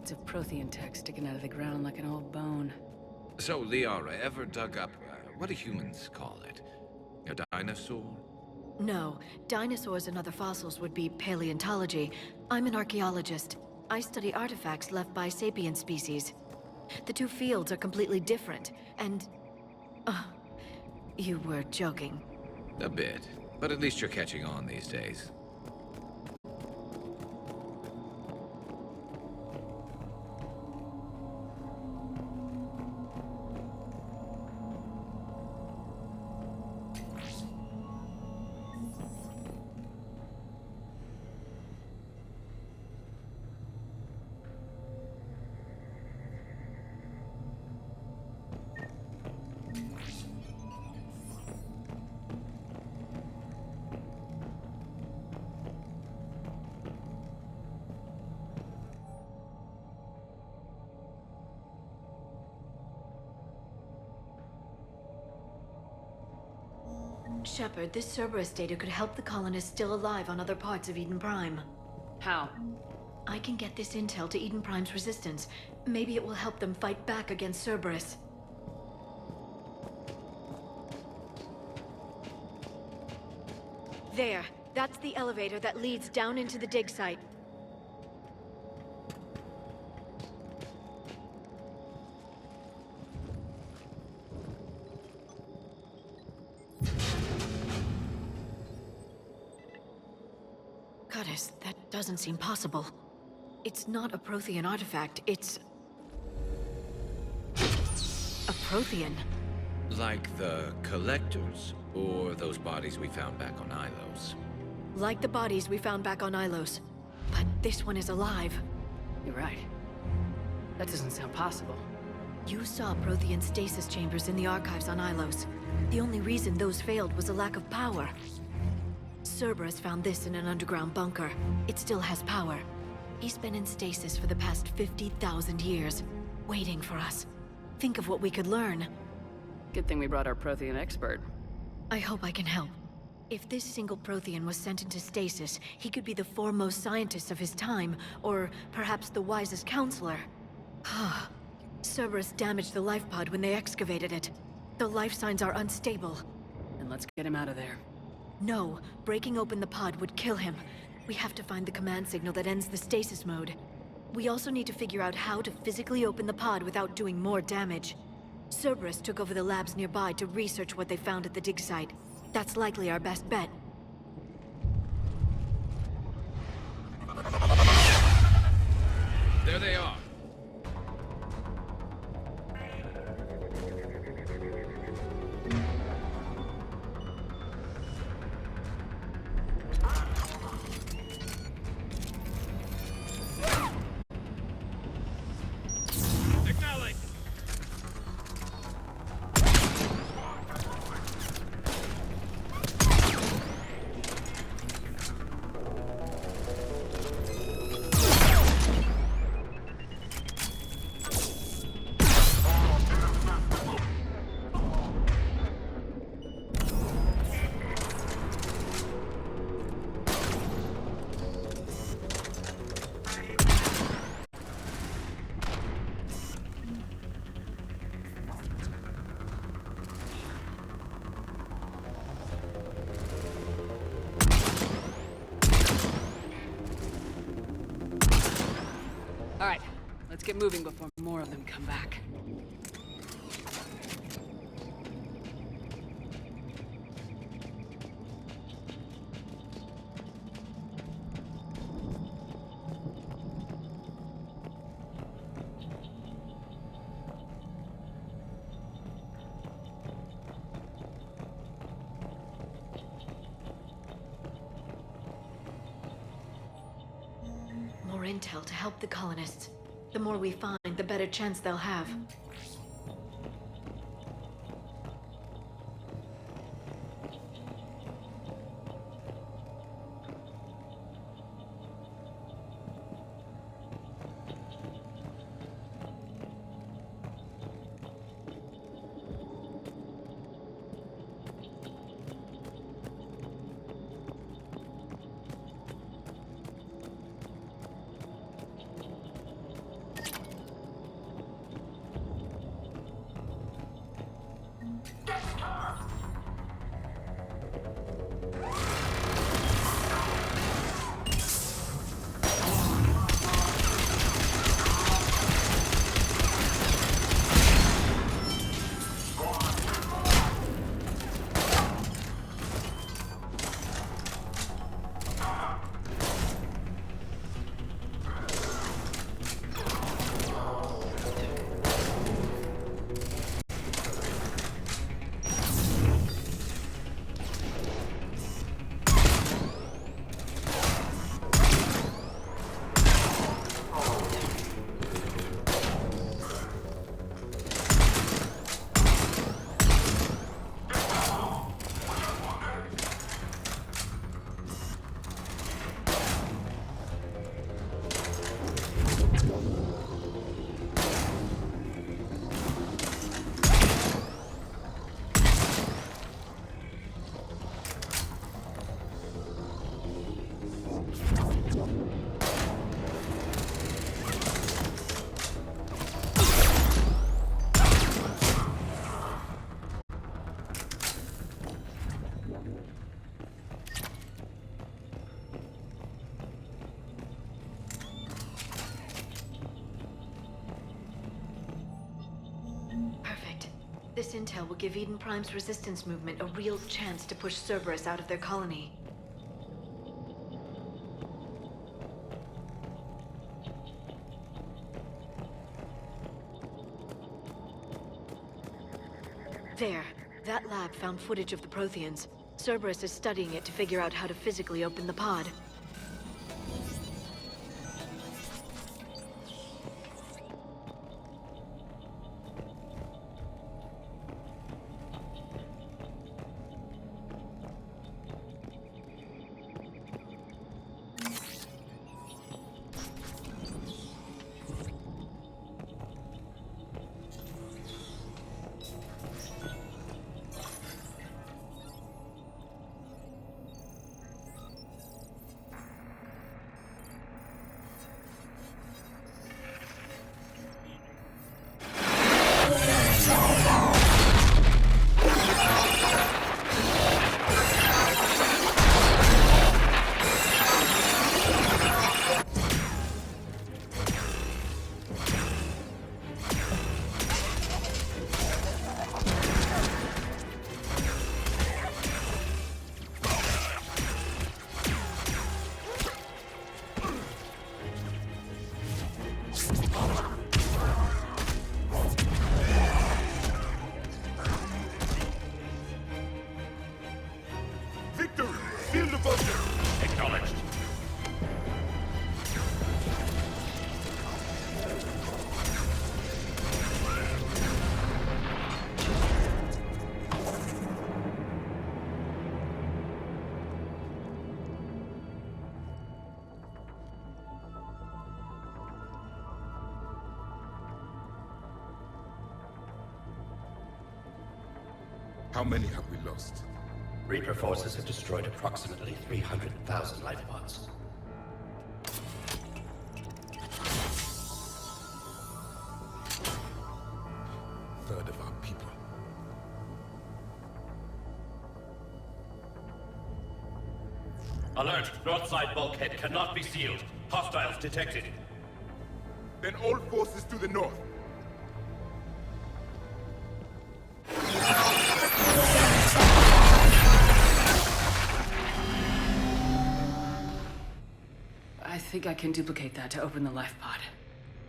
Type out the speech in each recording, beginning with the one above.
bits of Prothean tech sticking out of the ground like an old bone. So, Liara, ever dug up, what do humans call it? A dinosaur? No, dinosaurs and other fossils would be paleontology. I'm an archaeologist. I study artifacts left by sapient species. The two fields are completely different, and... you were joking. A bit. But at least you're catching on these days. Shepard, this Cerberus data could help the colonists still alive on other parts of Eden Prime. How? I can get this intel to Eden Prime's resistance. Maybe it will help them fight back against Cerberus. There. That's the elevator that leads down into the dig site. Goddess, that doesn't seem possible. It's not a Prothean artifact, it's... a Prothean. Like the Collectors, or those bodies we found back on Ilos. Like the bodies we found back on Ilos. But this one is alive. You're right. That doesn't sound possible. You saw Prothean stasis chambers in the archives on Ilos. The only reason those failed was a lack of power. Cerberus found this in an underground bunker. It still has power. He's been in stasis for the past 50,000 years, waiting for us. Think of what we could learn. Good thing we brought our Prothean expert. I hope I can help. If this single Prothean was sent into stasis, he could be the foremost scientist of his time, or perhaps the wisest counselor. Cerberus damaged the life pod when they excavated it. The life signs are unstable. Then let's get him out of there. No, breaking open the pod would kill him. We have to find the command signal that ends the stasis mode. We also need to figure out how to physically open the pod without doing more damage. Cerberus took over the labs nearby to research what they found at the dig site. That's likely our best bet. There they are. Alright, let's get moving before more of them come back. More intel to help the colonists. The more we find, the better chance they'll have. This intel will give Eden Prime's resistance movement a real chance to push Cerberus out of their colony. There. That lab found footage of the Protheans. Cerberus is studying it to figure out how to physically open the pod. How many have we lost? Reaper forces have destroyed approximately 300,000 life pods. Third of our people. Alert! North side bulkhead cannot be sealed. Hostiles detected. Then all forces to the north. I think I can duplicate that to open the life pod.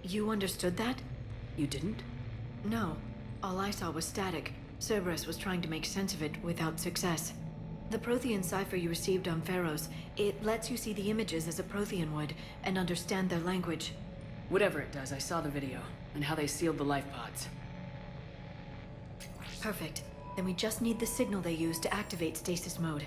You understood that? You didn't? No. All I saw was static. Cerberus was trying to make sense of it without success. The Prothean cipher you received on Pharaohs, it lets you see the images as a Prothean would, and understand their language. Whatever it does, I saw the video, and how they sealed the life pods. Perfect. Then we just need the signal they used to activate stasis mode.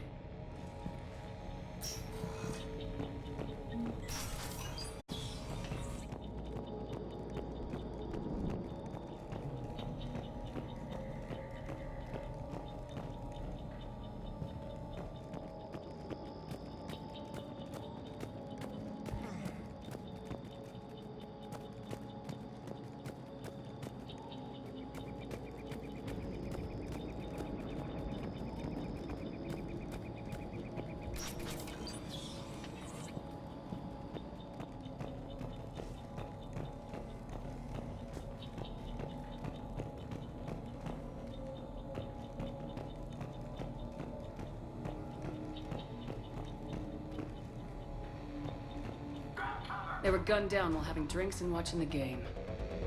They were gunned down while having drinks and watching the game.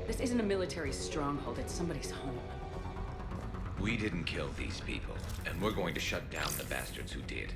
This isn't a military stronghold, it's somebody's home. We didn't kill these people, and we're going to shut down the bastards who did.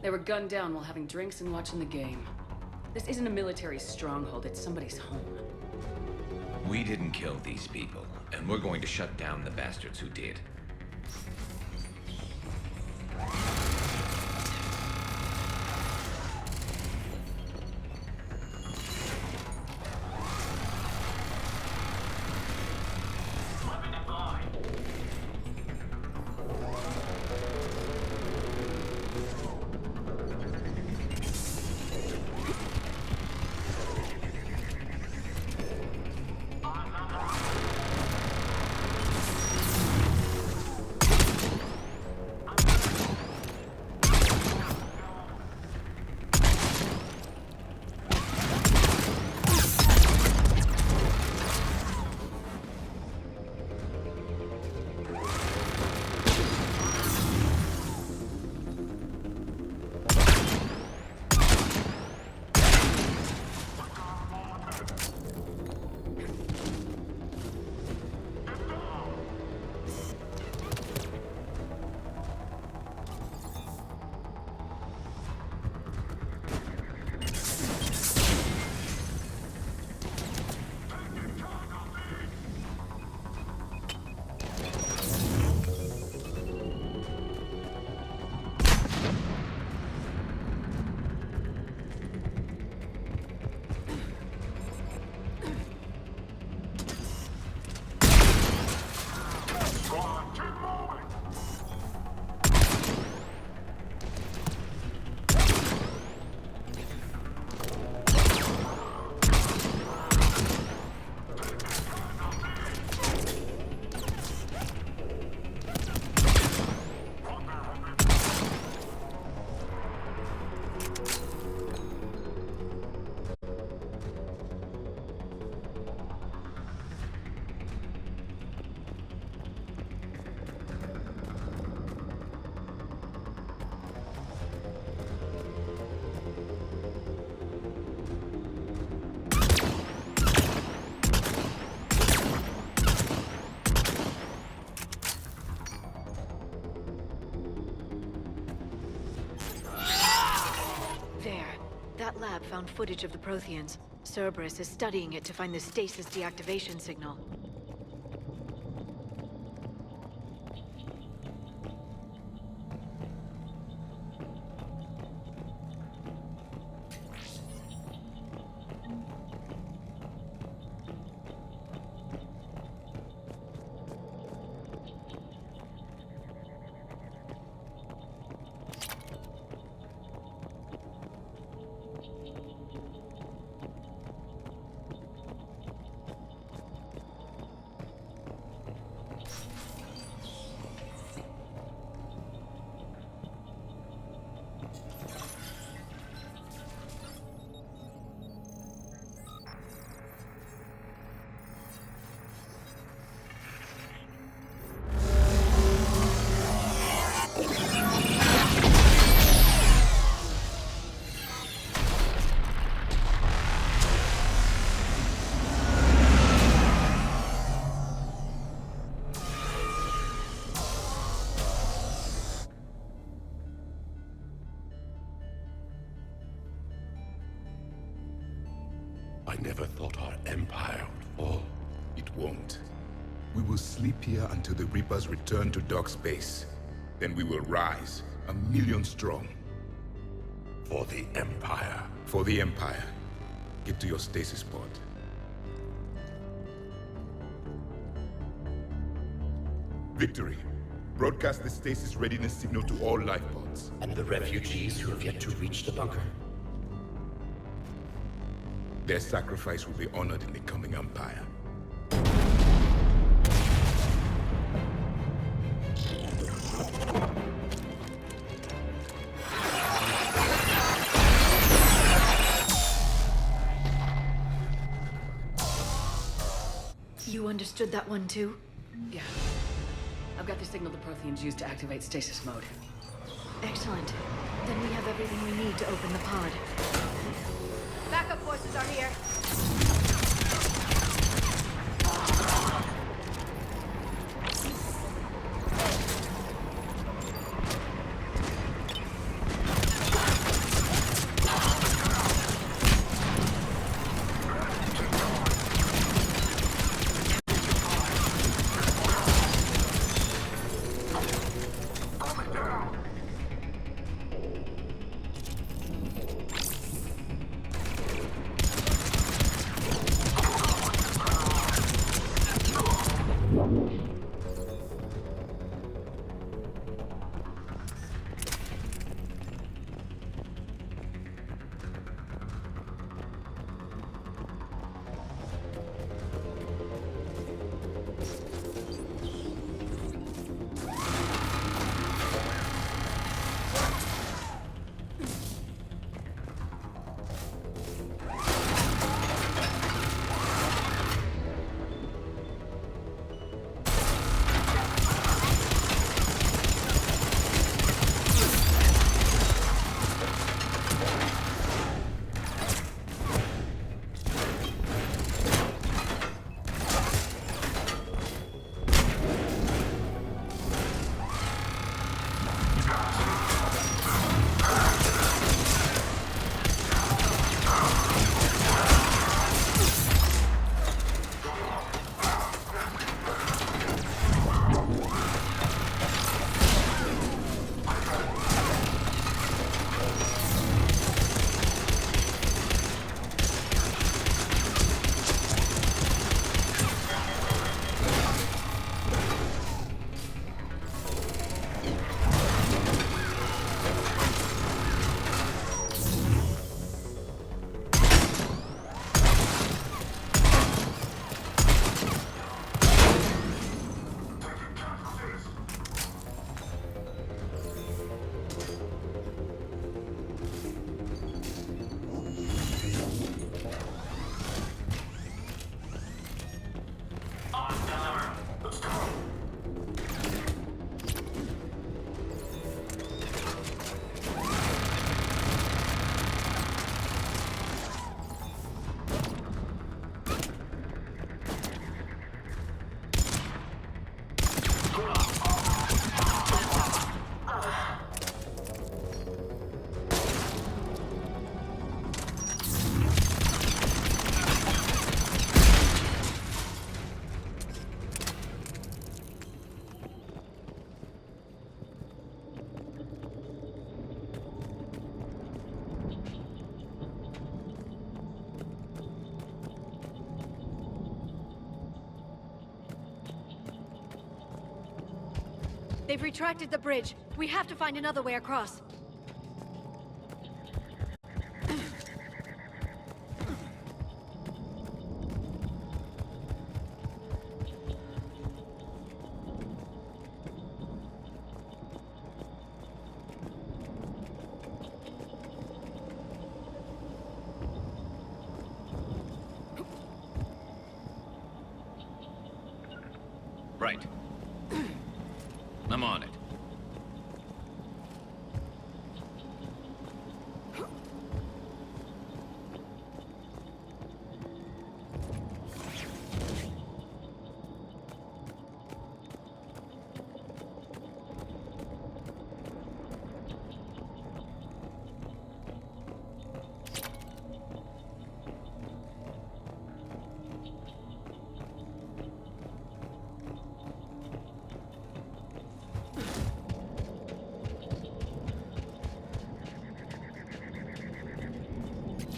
They were gunned down while having drinks and watching the game. This isn't a military stronghold, it's somebody's home. We didn't kill these people, and we're going to shut down the bastards who did. That lab found footage of the Protheans. Cerberus is studying it to find the stasis deactivation signal. I never thought our empire would fall. It won't. We will sleep here until the Reapers return to dark space. Then we will rise, 1,000,000 strong. For the Empire. For the Empire. Get to your stasis pod. Victory. Broadcast the stasis readiness signal to all life pods. And the refugees who have yet to reach the bunker. Their sacrifice will be honored in the coming Empire. You understood that one too? Yeah. I've got the signal the Protheans use to activate stasis mode. Excellent. Then we have everything we need to open the pod. Backup forces are here. They've retracted the bridge. We have to find another way across. Right. I'm on it.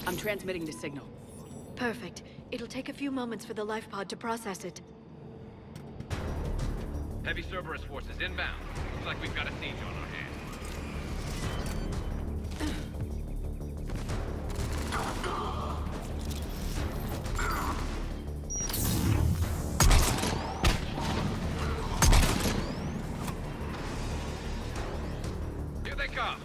I'm transmitting the signal. Perfect. It'll take a few moments for the life pod to process it. Heavy Cerberus forces inbound. Looks like we've got a siege on our hands. Here they come.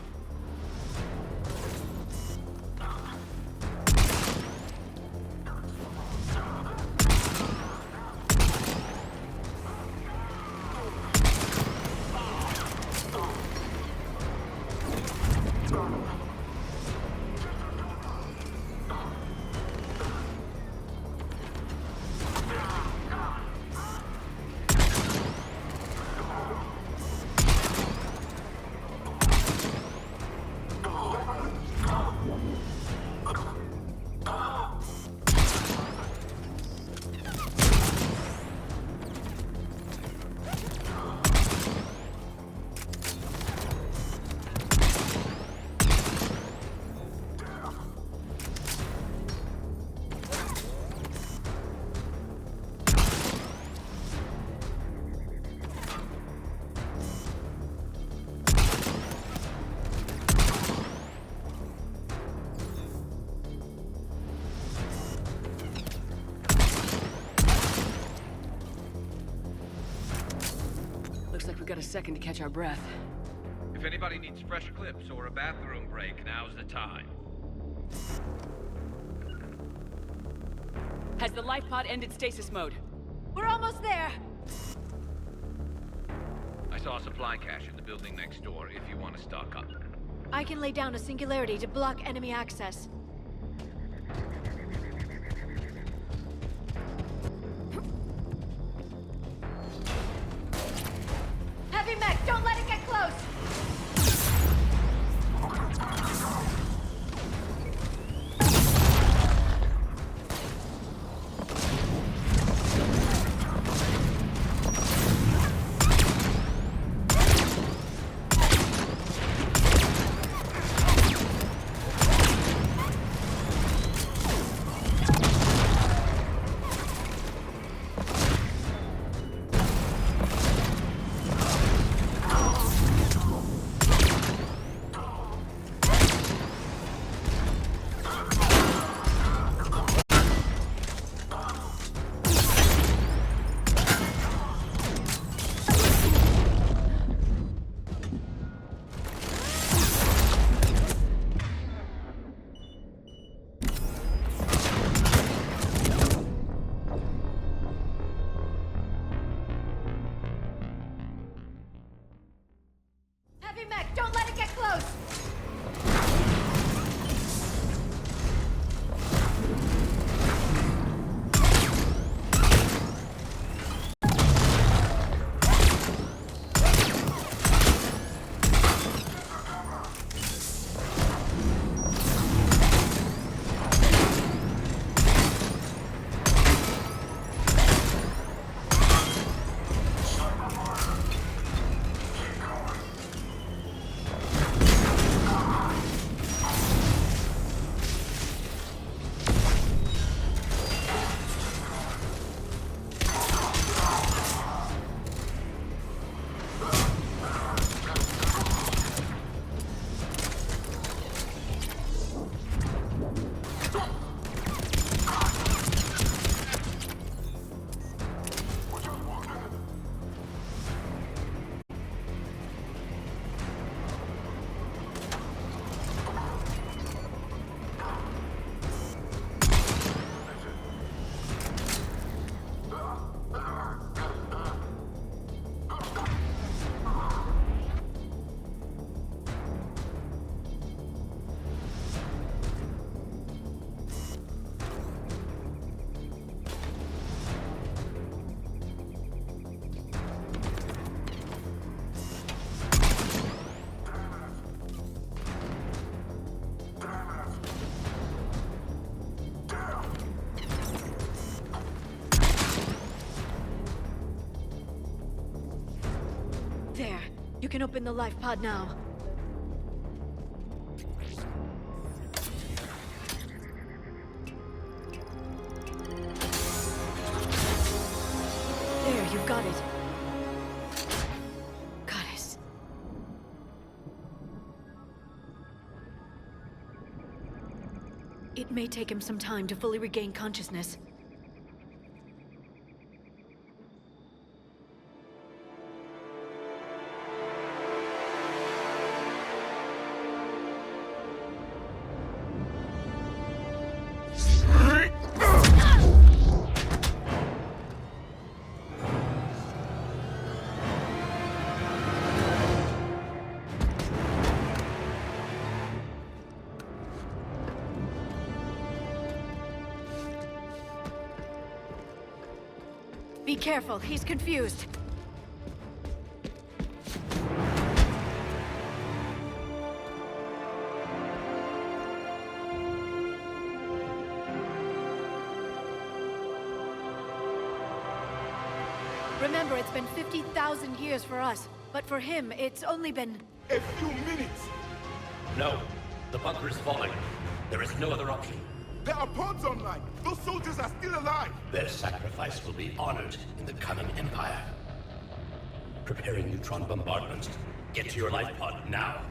Looks like we've got a second to catch our breath. If anybody needs fresh clips or a bathroom break, now's the time. Has the life pod ended stasis mode? We're almost there! I saw a supply cache in the building next door if you want to stock up. I can lay down a singularity to block enemy access. Heavy mech, don't let it get close! You can open the life pod now. There, you've got it. Goddess. It may take him some time to fully regain consciousness. Be careful, he's confused. Remember, it's been 50,000 years for us, but for him, it's only been... A few minutes! No. The bunker is falling. There is no other option. There are pods online! Those soldiers are still alive! Their sacrifice will be honored in the coming Empire. Preparing neutron bombardment. Get to your life pod now.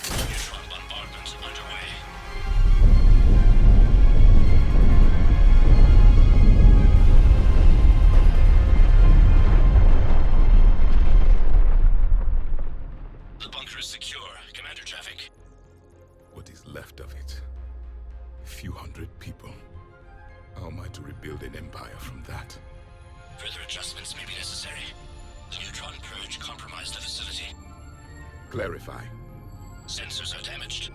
Neutron bombardment underway. The bunker is secure. Commander traffic. What is left of it? A few hundred people. How am I to rebuild an empire from that? Further adjustments may be necessary. The neutron purge compromised the facility. Clarify. Sensors are damaged.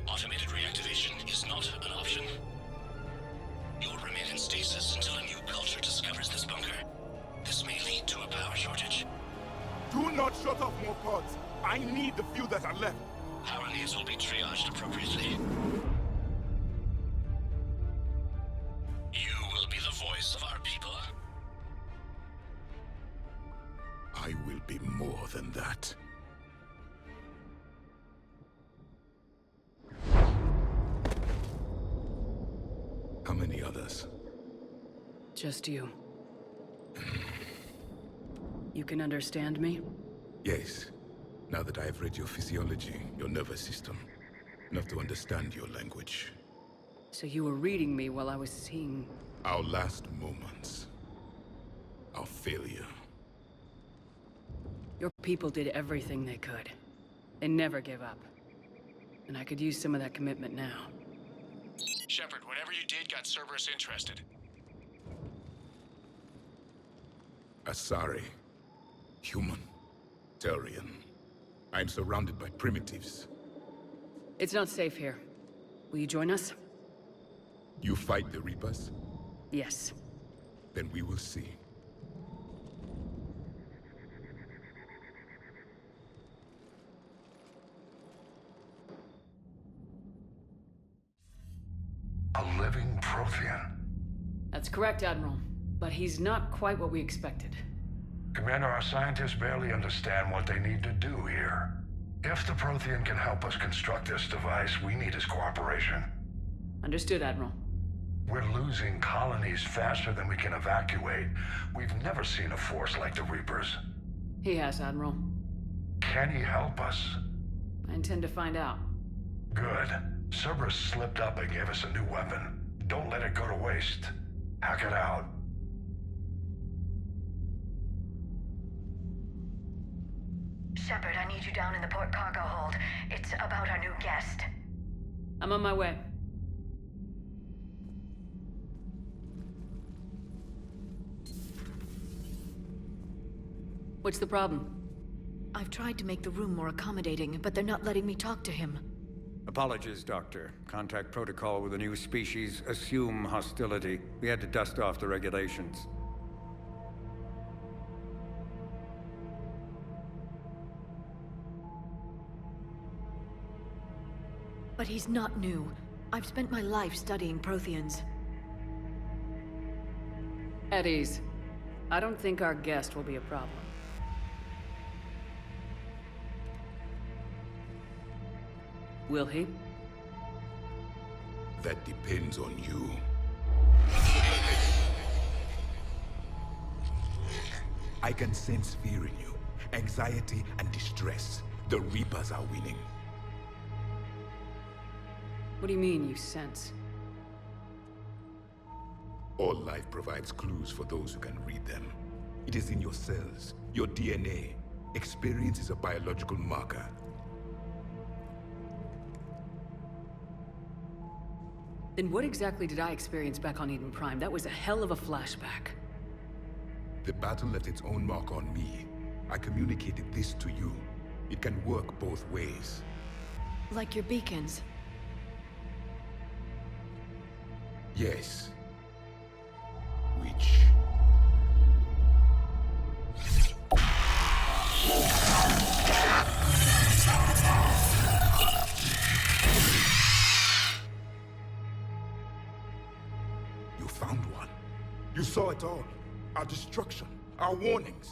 Automated reactivation is not an option. You'll remain in stasis until a new culture discovers this bunker. This may lead to a power shortage. Do not shut off more pods! I need the few that are left! Power needs will be triaged appropriately. You will be the voice of our people. I will be more than that. How many others? Just you. You can understand me? Yes. Now that I have read your physiology, your nervous system, enough to understand your language. So you were reading me while I was seeing... Our last moments. Our failure. Your people did everything they could. They never give up. And I could use some of that commitment now. Shepard, whatever you did got Cerberus interested. Asari. Human. Turian. I'm surrounded by primitives. It's not safe here. Will you join us? You fight the Reapers? Yes. Then we will see. A living Prothean. That's correct, Admiral. But he's not quite what we expected. Commander, our scientists barely understand what they need to do here. If the Prothean can help us construct this device, we need his cooperation. Understood, Admiral. We're losing colonies faster than we can evacuate. We've never seen a force like the Reapers. He has, Admiral. Can he help us? I intend to find out. Good. Cerberus slipped up and gave us a new weapon. Don't let it go to waste. Hack it out. Shepard, I need you down in the port cargo hold. It's about our new guest. I'm on my way. What's the problem? I've tried to make the room more accommodating, but they're not letting me talk to him. Apologies, Doctor. Contact protocol with a new species. Assume hostility. We had to dust off the regulations. But he's not new. I've spent my life studying Protheans. At ease. I don't think our guest will be a problem. Will he? That depends on you. I can sense fear in you, anxiety and distress. The Reapers are winning. What do you mean, you sense? All life provides clues for those who can read them. It is in your cells, your DNA. Experience is a biological marker. Then what exactly did I experience back on Eden Prime? That was a hell of a flashback. The battle left its own mark on me. I communicated this to you. It can work both ways. Like your beacons. Yes. Which... You found one. You saw it all. Our destruction, our warnings.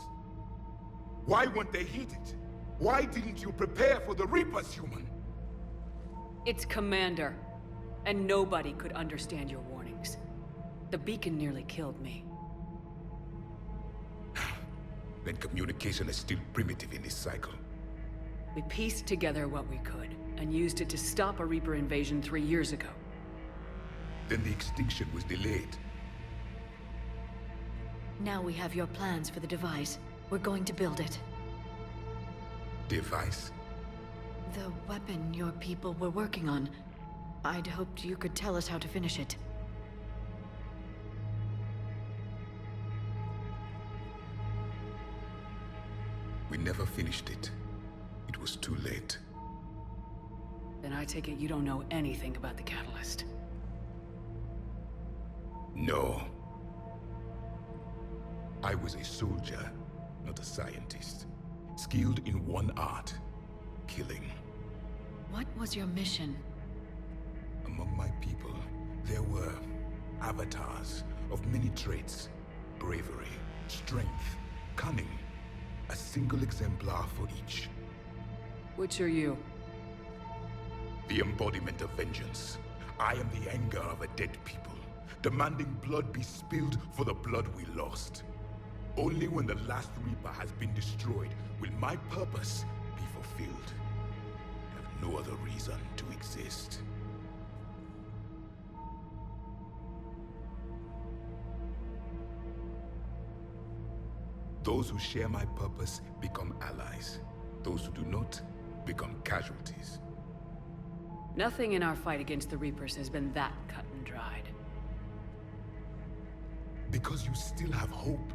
Why weren't they heeded? Why didn't you prepare for the Reapers, human? It's Commander. And nobody could understand your warnings. The beacon nearly killed me. Then communication is still primitive in this cycle. We pieced together what we could, and used it to stop a Reaper invasion 3 years ago. Then the extinction was delayed. Now we have your plans for the device. We're going to build it. Device? The weapon your people were working on. I'd hoped you could tell us how to finish it. We never finished it. It was too late. Then I take it you don't know anything about the catalyst. No. I was a soldier, not a scientist. Skilled in one art, killing. What was your mission? Among my people, there were avatars of many traits. Bravery, strength, cunning. A single exemplar for each. Which are you? The embodiment of vengeance. I am the anger of a dead people, demanding blood be spilled for the blood we lost. Only when the last Reaper has been destroyed will my purpose be fulfilled. I have no other reason to exist. Those who share my purpose become allies. Those who do not become casualties. Nothing in our fight against the Reapers has been that cut and dried. Because you still have hope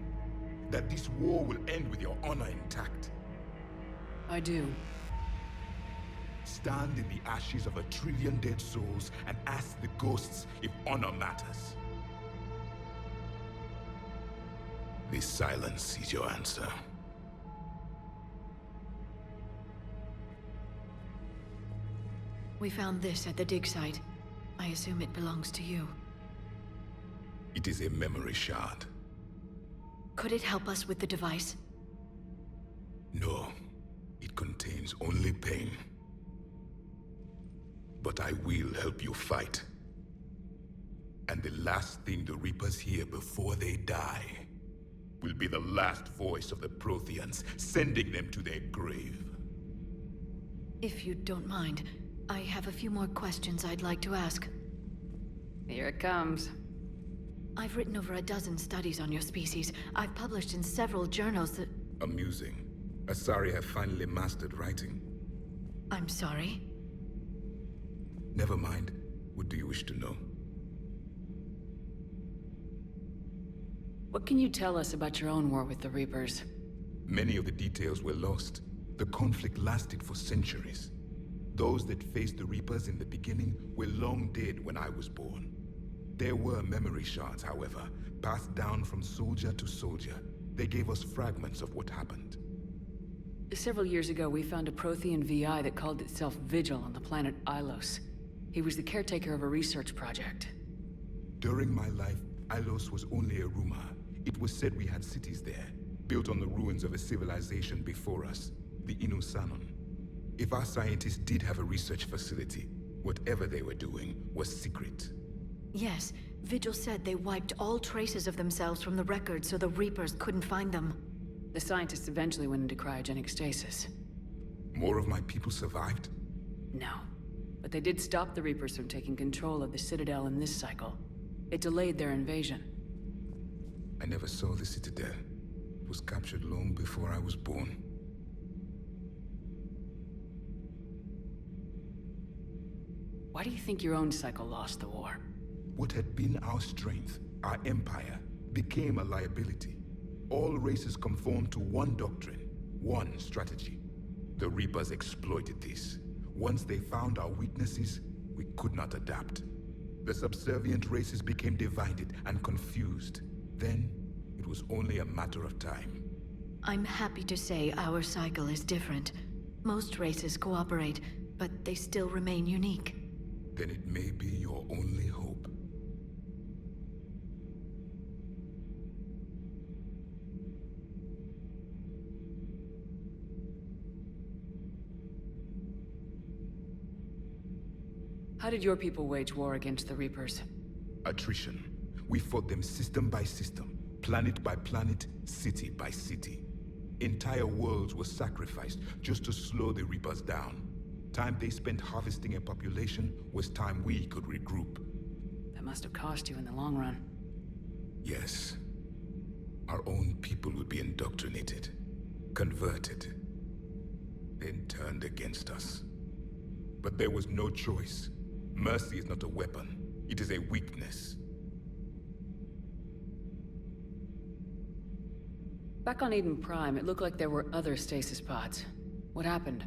that this war will end with your honor intact. I do. Stand in the ashes of 1 trillion dead souls and ask the ghosts if honor matters. This silence is your answer. We found this at the dig site. I assume it belongs to you. It is a memory shard. Could it help us with the device? No, it contains only pain. But I will help you fight. And the last thing the Reapers hear before they die will be the last voice of the Protheans, sending them to their grave. If you don't mind, I have a few more questions I'd like to ask. Here it comes. I've written over a dozen studies on your species. I've published in several journals that... Amusing. Asari have finally mastered writing. I'm sorry? Never mind. What do you wish to know? What can you tell us about your own war with the Reapers? Many of the details were lost. The conflict lasted for centuries. Those that faced the Reapers in the beginning were long dead when I was born. There were memory shards, however, passed down from soldier to soldier. They gave us fragments of what happened. Several years ago, we found a Prothean VI that called itself Vigil on the planet Ilos. He was the caretaker of a research project. During my life, Ilos was only a rumor. It was said we had cities there, built on the ruins of a civilization before us, the Inusanon. If our scientists did have a research facility, whatever they were doing was secret. Yes, Vigil said they wiped all traces of themselves from the records so the Reapers couldn't find them. The scientists eventually went into cryogenic stasis. More of my people survived? No. But they did stop the Reapers from taking control of the Citadel in this cycle. It delayed their invasion. I never saw the Citadel. It was captured long before I was born. Why do you think your own cycle lost the war? What had been our strength, our empire, became a liability. All races conformed to one doctrine, one strategy. The Reapers exploited this. Once they found our weaknesses, we could not adapt. The subservient races became divided and confused. Then, it was only a matter of time. I'm happy to say our cycle is different. Most races cooperate, but they still remain unique. Then it may be your only hope. How did your people wage war against the Reapers? Attrition. We fought them system by system, planet by planet, city by city. Entire worlds were sacrificed just to slow the Reapers down. Time they spent harvesting a population was time we could regroup. That must have cost you in the long run. Yes. Our own people would be indoctrinated, converted, then turned against us. But there was no choice. Mercy is not a weapon. It is a weakness. Back on Eden Prime, it looked like there were other stasis pods. What happened?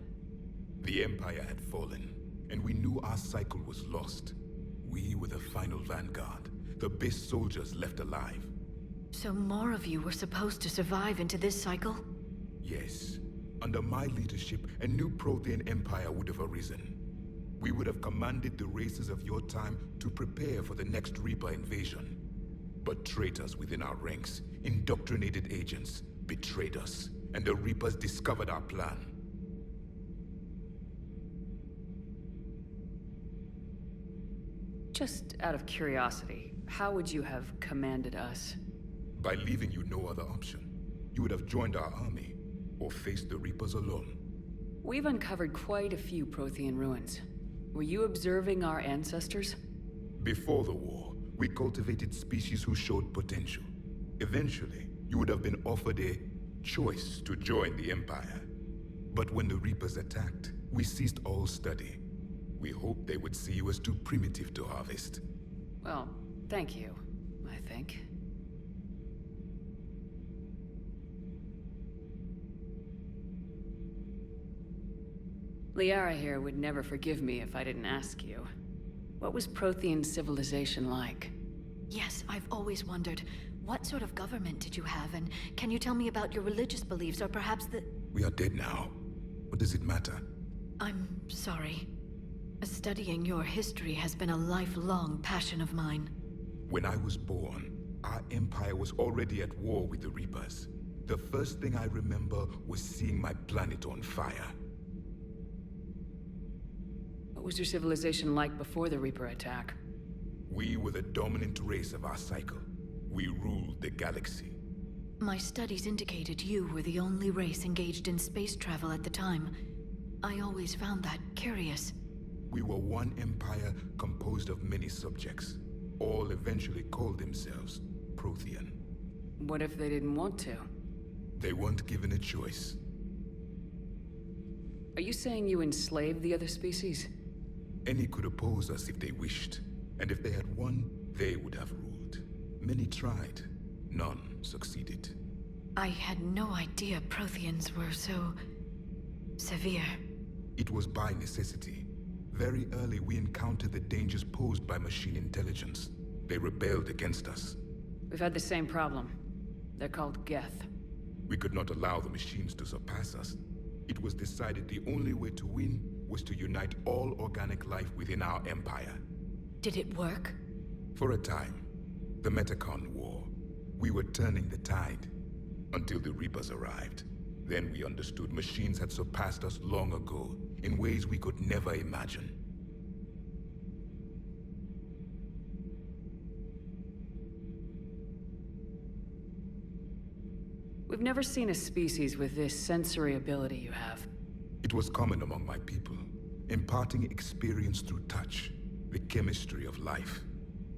The Empire had fallen, and we knew our cycle was lost. We were the final vanguard, the best soldiers left alive. So more of you were supposed to survive into this cycle? Yes. Under my leadership, a new Prothean empire would have arisen. We would have commanded the races of your time to prepare for the next Reaper invasion. But traitors within our ranks, indoctrinated agents, betrayed us, and the Reapers discovered our plan. Just out of curiosity, how would you have commanded us? By leaving you no other option. You would have joined our army, or faced the Reapers alone. We've uncovered quite a few Prothean ruins. Were you observing our ancestors? Before the war, we cultivated species who showed potential. Eventually, you would have been offered a choice to join the Empire. But when the Reapers attacked, we ceased all study. We hoped they would see you as too primitive to harvest. Well, thank you, I think. Liara here would never forgive me if I didn't ask you. What was Prothean civilization like? Yes, I've always wondered. What sort of government did you have, and can you tell me about your religious beliefs, or perhaps the... We are dead now. What does it matter? I'm sorry. Studying your history has been a lifelong passion of mine. When I was born, our empire was already at war with the Reapers. The first thing I remember was seeing my planet on fire. What was your civilization like before the Reaper attack? We were the dominant race of our cycle. We ruled the galaxy. My studies indicated you were the only race engaged in space travel at the time. I always found that curious. We were one empire composed of many subjects. All eventually called themselves Prothean. What if they didn't want to? They weren't given a choice. Are you saying you enslaved the other species? Any could oppose us if they wished. And if they had won, they would have ruled. Many tried. None succeeded. I had no idea Protheans were so... severe. It was by necessity. Very early we encountered the dangers posed by machine intelligence. They rebelled against us. We've had the same problem. They're called Geth. We could not allow the machines to surpass us. It was decided the only way to win was to unite all organic life within our empire. Did it work? For a time, the Metacon War, we were turning the tide until the Reapers arrived. Then we understood machines had surpassed us long ago in ways we could never imagine. We've never seen a species with this sensory ability you have. It was common among my people, imparting experience through touch, the chemistry of life.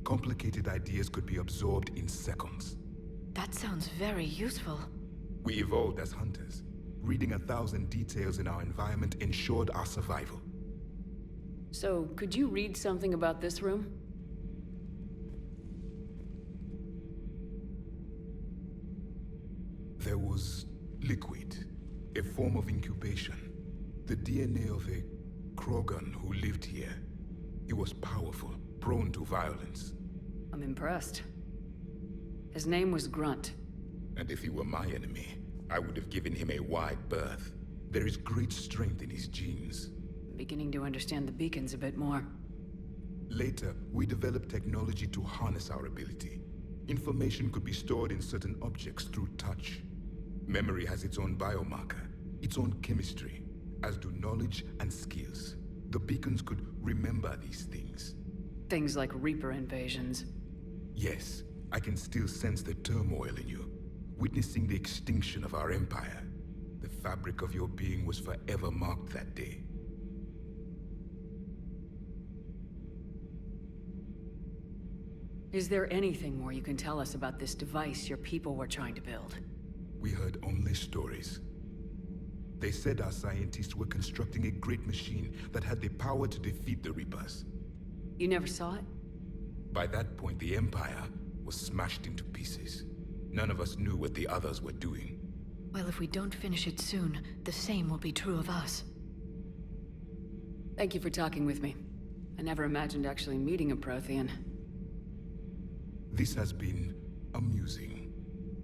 Complicated ideas could be absorbed in seconds. That sounds very useful. We evolved as hunters. Reading 1,000 details in our environment ensured our survival. So, could you read something about this room? There was liquid, a form of incubation. The DNA of a Krogan who lived here. He was powerful, prone to violence. I'm impressed. His name was Grunt. And if he were my enemy, I would have given him a wide berth. There is great strength in his genes. I'm beginning to understand the beacons a bit more. Later, we developed technology to harness our ability. Information could be stored in certain objects through touch. Memory has its own biomarker, its own chemistry, as do knowledge and skills. The beacons could remember these things. Things like Reaper invasions. Yes, I can still sense the turmoil in you, witnessing the extinction of our empire. The fabric of your being was forever marked that day. Is there anything more you can tell us about this device your people were trying to build? We heard only stories. They said our scientists were constructing a great machine that had the power to defeat the Reapers. You never saw it? By that point, the Empire was smashed into pieces. None of us knew what the others were doing. Well, if we don't finish it soon, the same will be true of us. Thank you for talking with me. I never imagined actually meeting a Prothean. This has been amusing.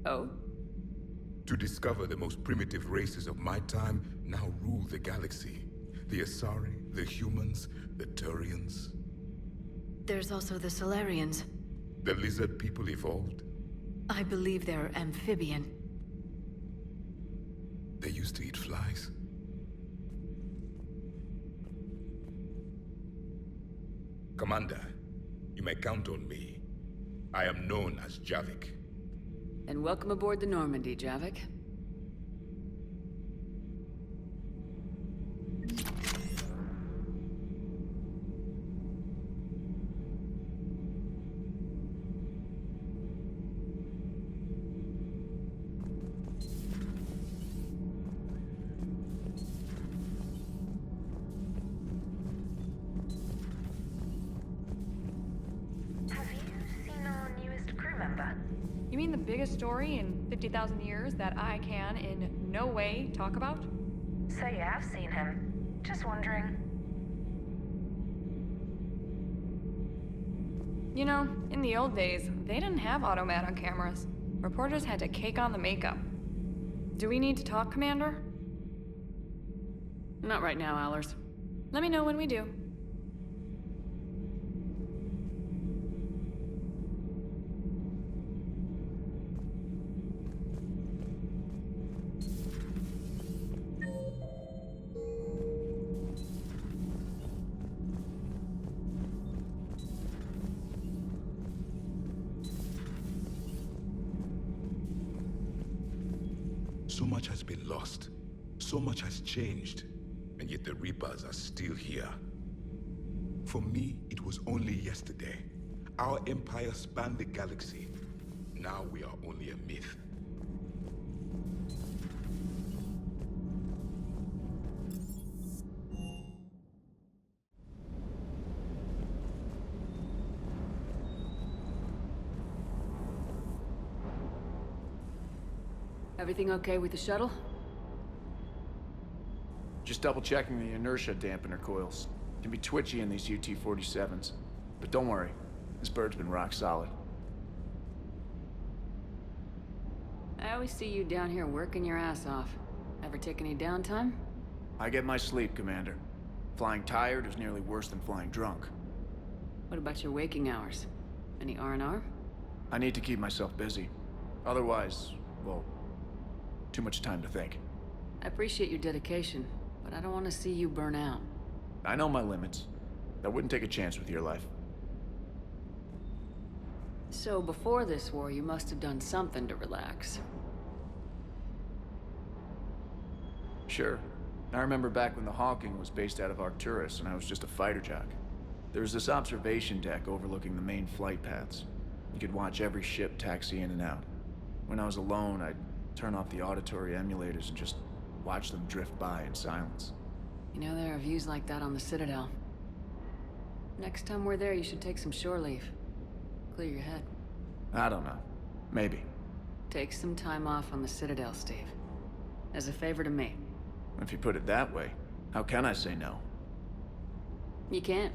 Oh? To discover the most primitive races of my time now rule the galaxy. The Asari, the humans, the Turians. There's also the Solarians. The lizard people evolved. I believe they're amphibian. They used to eat flies. Commander, you may count on me. I am known as Javik. And welcome aboard the Normandy, Javik. Have you seen our newest crew member? You mean the biggest story in 50,000 years that I can in no way talk about? So you have seen him. Just wondering. You know, in the old days, they didn't have automat on cameras. Reporters had to cake on the makeup. Do we need to talk, Commander? Not right now, Allers. Let me know when we do. So much has been lost. So much has changed. And yet the Reapers are still here. For me, it was only yesterday. Our empire spanned the galaxy. Now we are only a myth. Everything okay with the shuttle? Just double checking the inertia dampener coils. Can be twitchy in these UT-47s. But don't worry, this bird's been rock solid. I always see you down here working your ass off. Ever take any downtime? I get my sleep, Commander. Flying tired is nearly worse than flying drunk. What about your waking hours? Any R&R? I need to keep myself busy. Otherwise, well, too much time to think. I appreciate your dedication, but I don't want to see you burn out. I know my limits. I wouldn't take a chance with your life. So before this war, you must have done something to relax. Sure. I remember back when the Hawking was based out of Arcturus and I was just a fighter jock. There was this observation deck overlooking the main flight paths. You could watch every ship taxi in and out. When I was alone, I'd turn off the auditory emulators and just watch them drift by in silence. You know, there are views like that on the Citadel. Next time we're there, you should take some shore leave. Clear your head. I don't know. Maybe. Take some time off on the Citadel, Steve. As a favor to me. If you put it that way, how can I say no? You can't.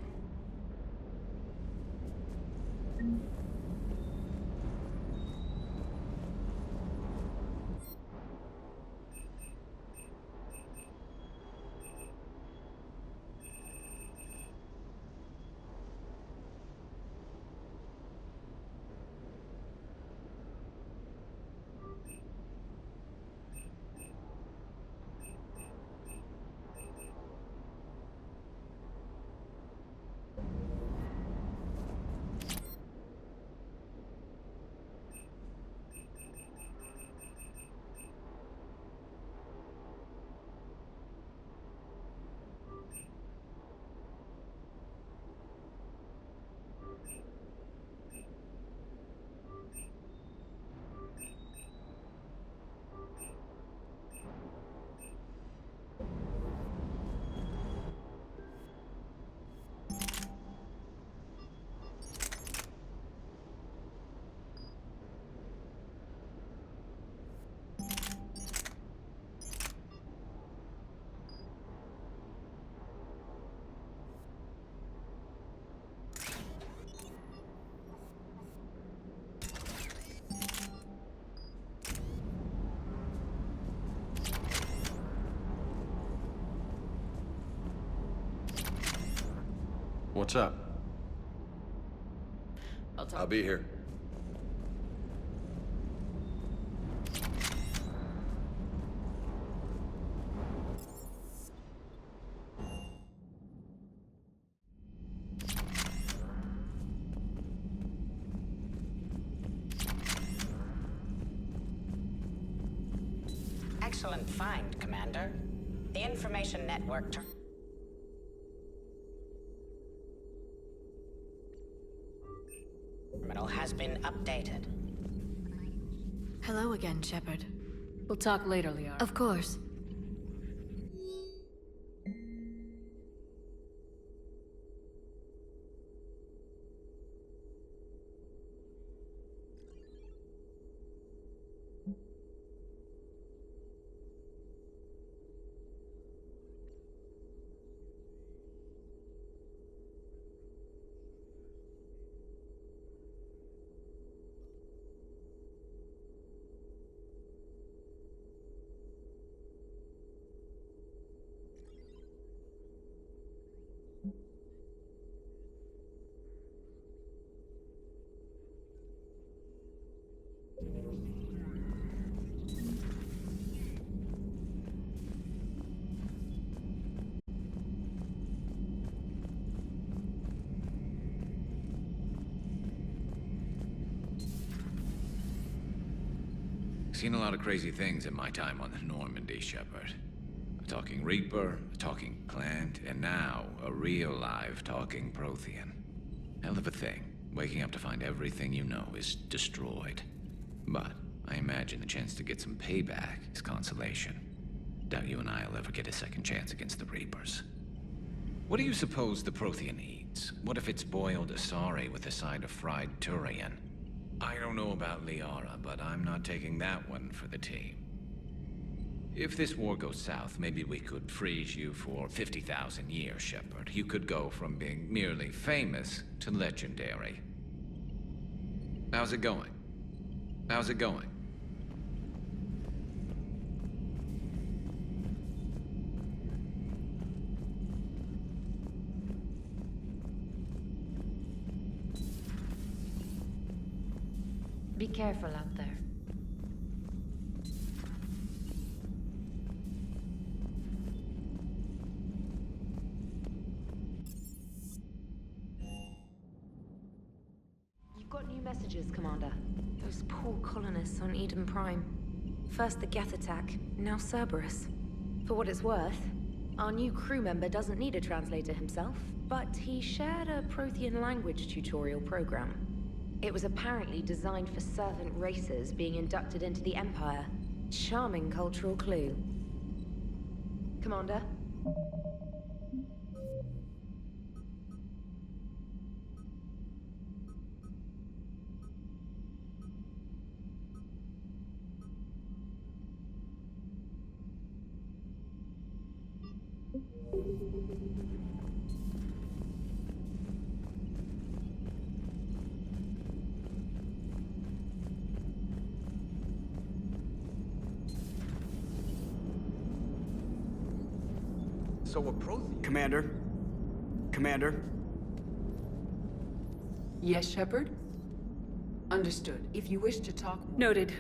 What's up? I'll be here. Excellent find, Commander. The information network terminal has been updated. Hello again, Shepard. We'll talk later, Liara. Of course. Seen a lot of crazy things in my time on the Normandy, Shepard. A talking Reaper, a talking Clant, and now a real live talking Prothean. Hell of a thing, waking up to find everything you know is destroyed. But I imagine the chance to get some payback is consolation. Doubt you and I'll ever get a second chance against the Reapers. What do you suppose the Prothean eats? What if it's boiled Asari with a side of fried Turian? I don't know about Liara, but I'm not taking that one for the team. If this war goes south, maybe we could freeze you for 50,000 years, Shepard. You could go from being merely famous to legendary. How's it going? How's it going? Be careful out there. You've got new messages, Commander. Those poor colonists on Eden Prime. First the Geth attack, now Cerberus. For what it's worth, our new crew member doesn't need a translator himself, but he shared a Prothean language tutorial program. It was apparently designed for servant races being inducted into the Empire. Charming cultural clue. Commander? So a Prothean... Commander? Commander? Yes, Shepard? Understood. If you wish to talk... Noted.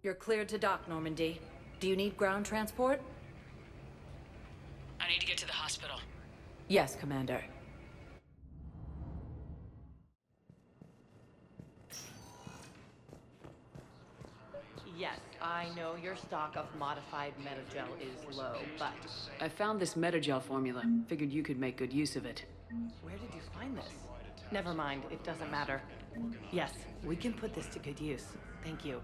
You're cleared to dock, Normandy. Do you need ground transport? I need to get to the hospital. Yes, Commander. Yes, I know your stock of modified metagel is low, but... I found this metagel formula. Figured you could make good use of it. Where did you find this? Never mind, it doesn't matter. Yes, we can put this to good use. Thank you.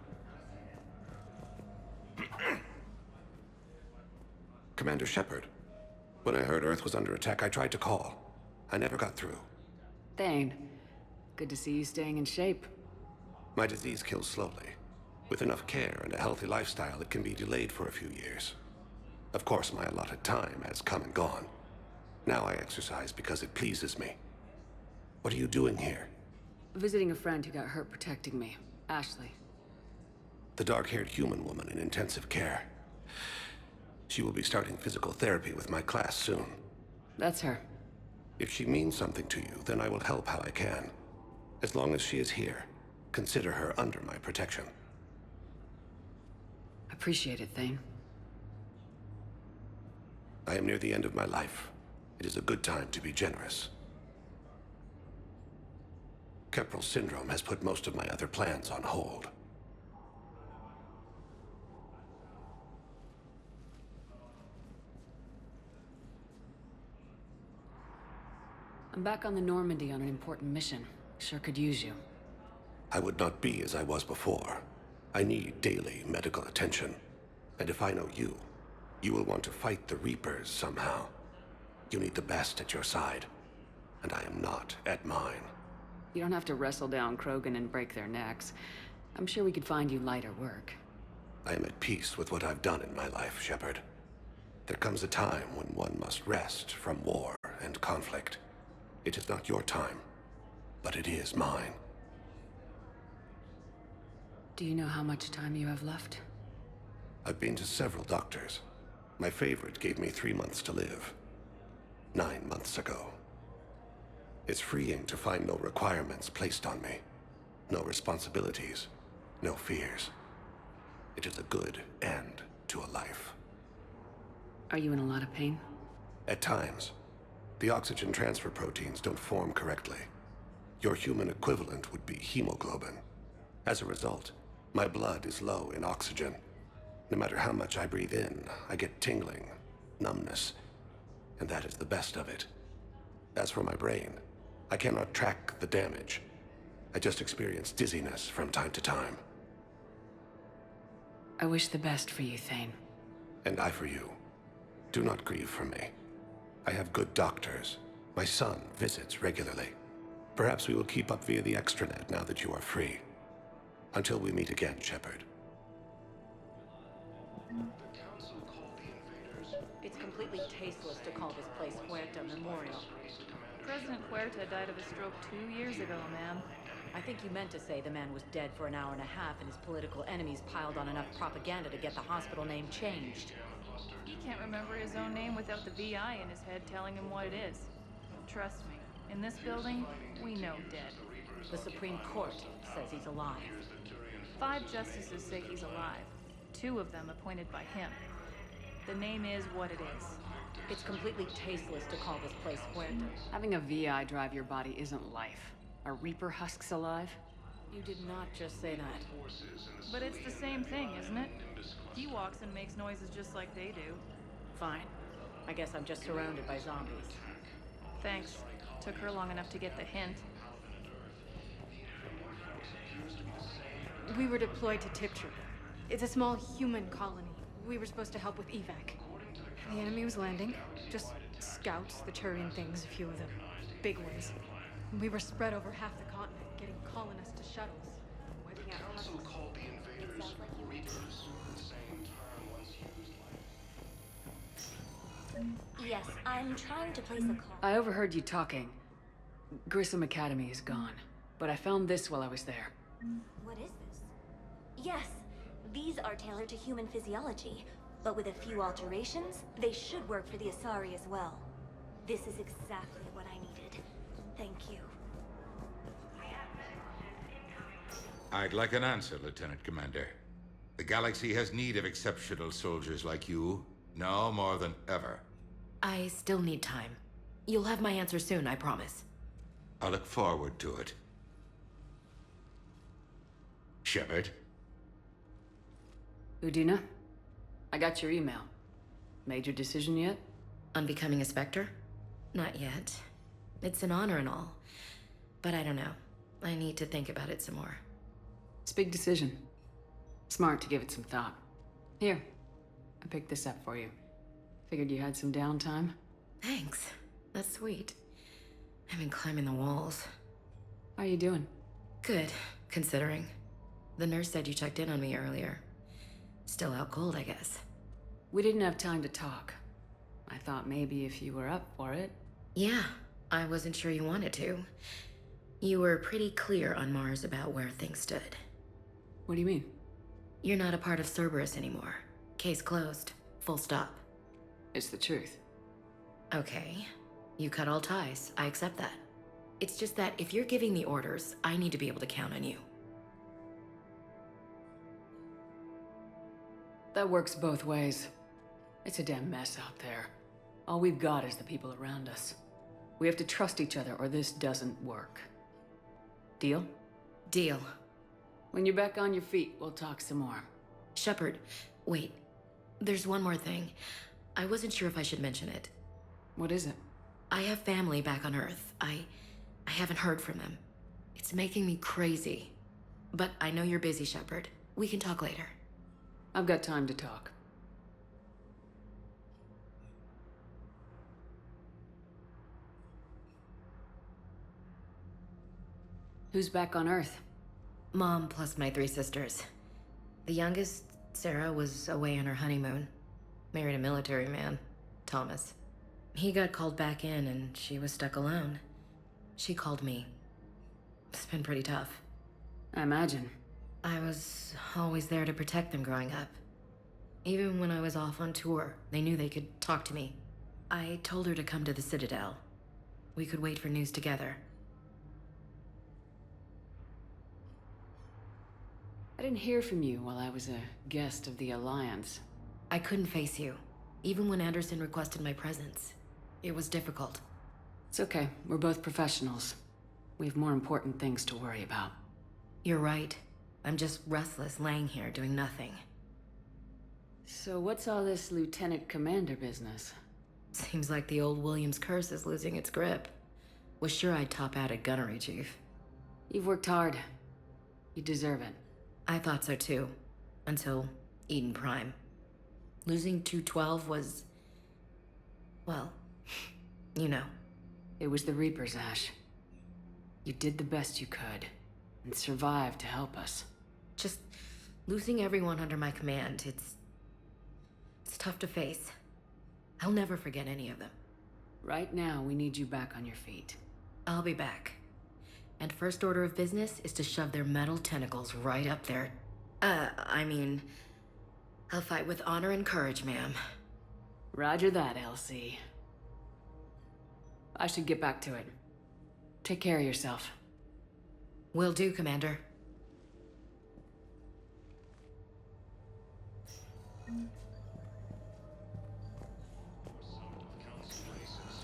Commander Shepard, when I heard Earth was under attack, I tried to call. I never got through. Thane, good to see you staying in shape. My disease kills slowly. With enough care and a healthy lifestyle, it can be delayed for a few years. Of course, my allotted time has come and gone. Now I exercise because it pleases me. What are you doing here? Visiting a friend who got hurt protecting me. Ashley. The dark-haired human woman in intensive care. She will be starting physical therapy with my class soon. That's her. If she means something to you, then I will help how I can. As long as she is here, consider her under my protection. Appreciate it, Thane. I am near the end of my life. It is a good time to be generous. Keprel syndrome has put most of my other plans on hold. I'm back on the Normandy on an important mission. Sure could use you. I would not be as I was before. I need daily medical attention. And if I know you, you will want to fight the Reapers somehow. You need the best at your side. And I am not at mine. You don't have to wrestle down Krogan and break their necks. I'm sure we could find you lighter work. I am at peace with what I've done in my life, Shepard. There comes a time when one must rest from war and conflict. It is not your time, but it is mine. Do you know how much time you have left? I've been to several doctors. My favorite gave me 3 months to live. 9 months ago. It's freeing to find no requirements placed on me. No responsibilities, no fears. It is a good end to a life. Are you in a lot of pain? At times, the oxygen transfer proteins don't form correctly. Your human equivalent would be hemoglobin. As a result, my blood is low in oxygen. No matter how much I breathe in, I get tingling, numbness, and that is the best of it. As for my brain, I cannot track the damage. I just experience dizziness from time to time. I wish the best for you, Thane. And I for you. Do not grieve for me. I have good doctors. My son visits regularly. Perhaps we will keep up via the extranet now that you are free. Until we meet again, Shepard. It's completely tasteless to call this place Huerta Memorial. President Huerta died of a stroke 2 years ago, ma'am. I think you meant to say the man was dead for an hour and a half and his political enemies piled on enough propaganda to get the hospital name changed. He can't remember his own name without the VI in his head telling him what it is. Trust me, in this building, we know dead. The Supreme Court says he's alive. 5 justices say he's alive. 2 of them appointed by him. The name is what it is. It's completely tasteless to call this place Huerta. Having a VI drive your body isn't life. Are Reaper husks alive? You did not just say that. But it's the same thing, isn't it? He walks and makes noises just like they do. Fine. I guess I'm just surrounded by zombies. Thanks. Took her long enough to get the hint. We were deployed to Tiptree. It's a small human colony. We were supposed to help with evac. The enemy was landing. Just scouts, the Turian things, a few of them. Big ones. We were spread over half the continent, getting colonists to shuttles. Wiping out Council called the invaders Reapers at the same time once used Yes, I'm trying to place a call. I overheard you talking. Grissom Academy is gone, but I found this while I was there. What is this? Yes, these are tailored to human physiology, but with a few alterations, they should work for the Asari as well. This is exactly what I needed. Thank you. I'd like an answer, Lieutenant Commander. The galaxy has need of exceptional soldiers like you, now more than ever. I still need time. You'll have my answer soon, I promise. I look forward to it. Shepard? Udina, I got your email. Made your decision yet? On becoming a Spectre? Not yet. It's an honor and all. But I don't know. I need to think about it some more. It's a big decision. Smart to give it some thought. Here, I picked this up for you. Figured you had some downtime. Thanks. That's sweet. I've been climbing the walls. How are you doing? Good, considering. The nurse said you checked in on me earlier. Still out cold, I guess. We didn't have time to talk. I thought maybe if you were up for it. Yeah, I wasn't sure you wanted to. You were pretty clear on Mars about where things stood. What do you mean? You're not a part of Cerberus anymore. Case closed. Full stop. It's the truth. Okay. You cut all ties. I accept that. It's just that if you're giving the orders, I need to be able to count on you. That works both ways. It's a damn mess out there. All we've got is the people around us. We have to trust each other or this doesn't work. Deal? Deal. When you're back on your feet, we'll talk some more. Shepard, wait. There's one more thing. I wasn't sure if I should mention it. What is it? I have family back on Earth. I haven't heard from them. It's making me crazy. But I know you're busy, Shepard. We can talk later. I've got time to talk. Who's back on Earth? Mom plus my 3 sisters. The youngest, Sarah, was away on her honeymoon. Married a military man, Thomas. He got called back in and she was stuck alone. She called me. It's been pretty tough. I imagine. I was always there to protect them growing up. Even when I was off on tour, they knew they could talk to me. I told her to come to the Citadel. We could wait for news together. I didn't hear from you while I was a guest of the Alliance. I couldn't face you, even when Anderson requested my presence. It was difficult. It's okay. We're both professionals. We have more important things to worry about. You're right. I'm just restless laying here doing nothing. So what's all this Lieutenant Commander business? Seems like the old Williams curse is losing its grip. Was sure I'd top out at gunnery, Chief. You've worked hard. You deserve it. I thought so too. Until Eden Prime. Losing 212 was... well, you know. It was the Reapers, Ash. You did the best you could, and survived to help us. Just losing everyone under my command, it's tough to face. I'll never forget any of them. Right now, we need you back on your feet. I'll be back. And first order of business is to shove their metal tentacles right up there. I'll fight with honor and courage, ma'am. Roger that, LC. I should get back to it. Take care of yourself. Will do, Commander.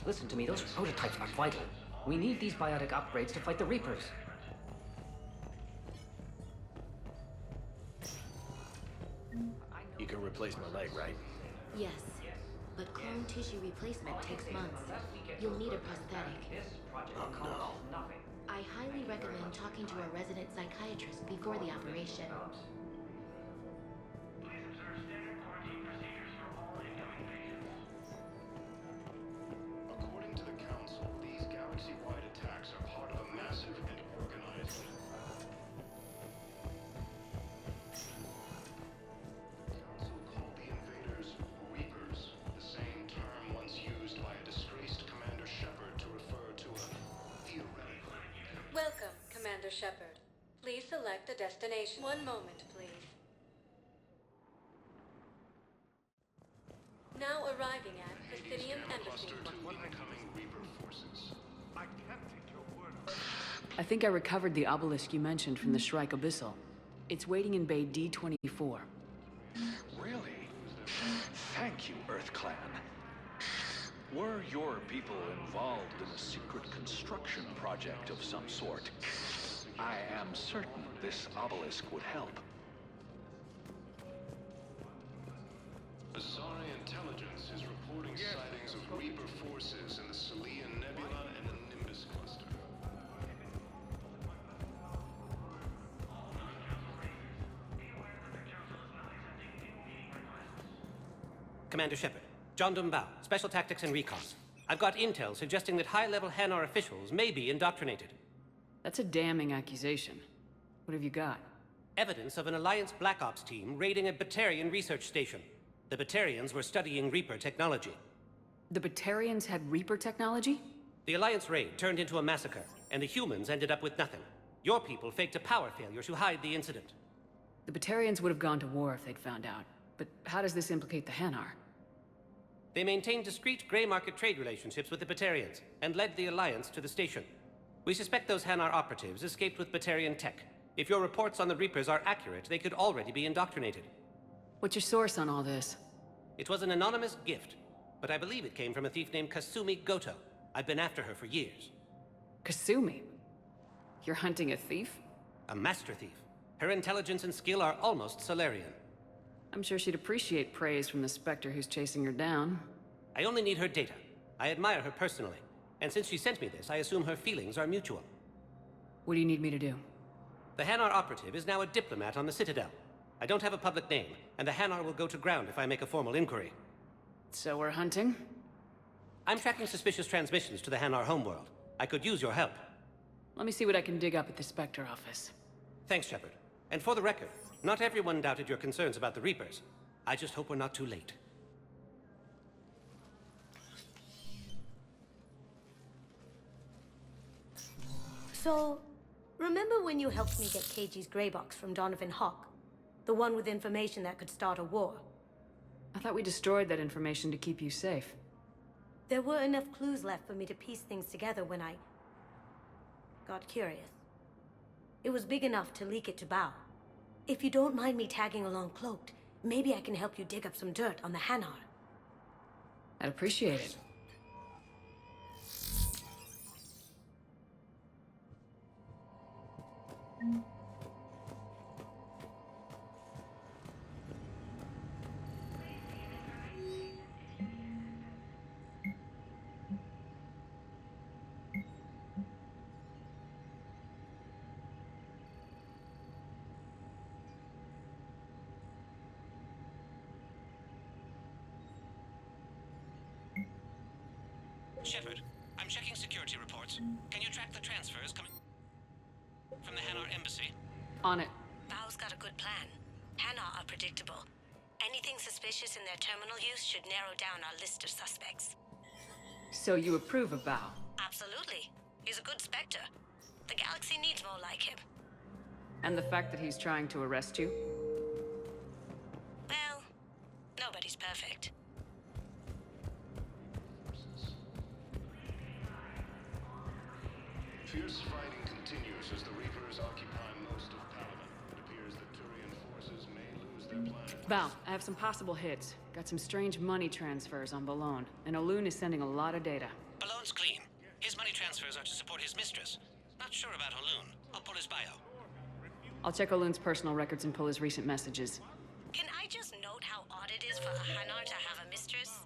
Listen to me, those prototypes are vital. We need these biotic upgrades to fight the Reapers. You can replace my leg, right? Yes, but clone tissue replacement takes months. You'll need a prosthetic. Oh no. I highly recommend talking to a resident psychiatrist before the operation. According to the Council, these galaxy-wide attacks are part of a massive and organized... Council called the invaders Reapers, the same term once used by a disgraced Commander Shepard to refer to a theoretical... Welcome, Commander Shepard. Please select a destination. One moment, please. Now arriving at Presidium Embassy. Incoming Reaper forces. I can't take your word. I think I recovered the obelisk you mentioned from the Shrike Abyssal. It's waiting in Bay D-24. Really? Thank you, Earth Clan. Were your people involved in a secret construction project of some sort, I am certain this obelisk would help. Azari intelligence is reporting sightings of Reaper forces in the Salian Nebula and the Nimbus cluster. Commander Shepard, John Dumbao, Special Tactics and Recon. I've got intel suggesting that high-level Hanar officials may be indoctrinated. That's a damning accusation. What have you got? Evidence of an Alliance Black Ops team raiding a Batarian research station. The Batarians were studying Reaper technology. The Batarians had Reaper technology? The Alliance raid turned into a massacre, and the humans ended up with nothing. Your people faked a power failure to hide the incident. The Batarians would have gone to war if they'd found out. But how does this implicate the Hanar? They maintained discreet gray market trade relationships with the Batarians, and led the Alliance to the station. We suspect those Hanar operatives escaped with Batarian tech. If your reports on the Reapers are accurate, they could already be indoctrinated. What's your source on all this? It was an anonymous gift, but I believe it came from a thief named Kasumi Goto. I've been after her for years. Kasumi? You're hunting a thief? A master thief. Her intelligence and skill are almost Solarian. I'm sure she'd appreciate praise from the Spectre who's chasing her down. I only need her data. I admire her personally, and since she sent me this, I assume her feelings are mutual. What do you need me to do? The Hanar operative is now a diplomat on the Citadel. I don't have a public name, and the Hanar will go to ground if I make a formal inquiry. So we're hunting? I'm tracking suspicious transmissions to the Hanar homeworld. I could use your help. Let me see what I can dig up at the Spectre office. Thanks, Shepard. And for the record, not everyone doubted your concerns about the Reapers. I just hope we're not too late. So, remember when you helped me get KG's grey box from Donovan Hawk? The one with information that could start a war? I thought we destroyed that information to keep you safe. there were enough clues left for me to piece things together when I got curious. It was big enough to leak it to Bao. If you don't mind me tagging along cloaked, maybe I can help you dig up some dirt on the Hanar. I'd appreciate it. Shepard, I'm checking security reports. Can you track the transfers coming from the Hanar embassy? On it. Bao's got a good plan. Hanar are predictable. Anything suspicious in their terminal use should narrow down our list of suspects. So you approve of Bao? Absolutely. He's a good Spectre. The galaxy needs more like him. And the fact that he's trying to arrest you? Well, nobody's perfect. Fierce fighting continues as the Reapers occupy most of Palaven. It appears that Turian forces may lose their planet. Bao, I have some possible hits. Got some strange money transfers on Balone, and Olun is sending a lot of data. Balone's clean. His money transfers are to support his mistress. Not sure about Olun. I'll pull his bio. I'll check Olun's personal records and pull his recent messages. Can I just note how odd it is for a Hanar to have a mistress?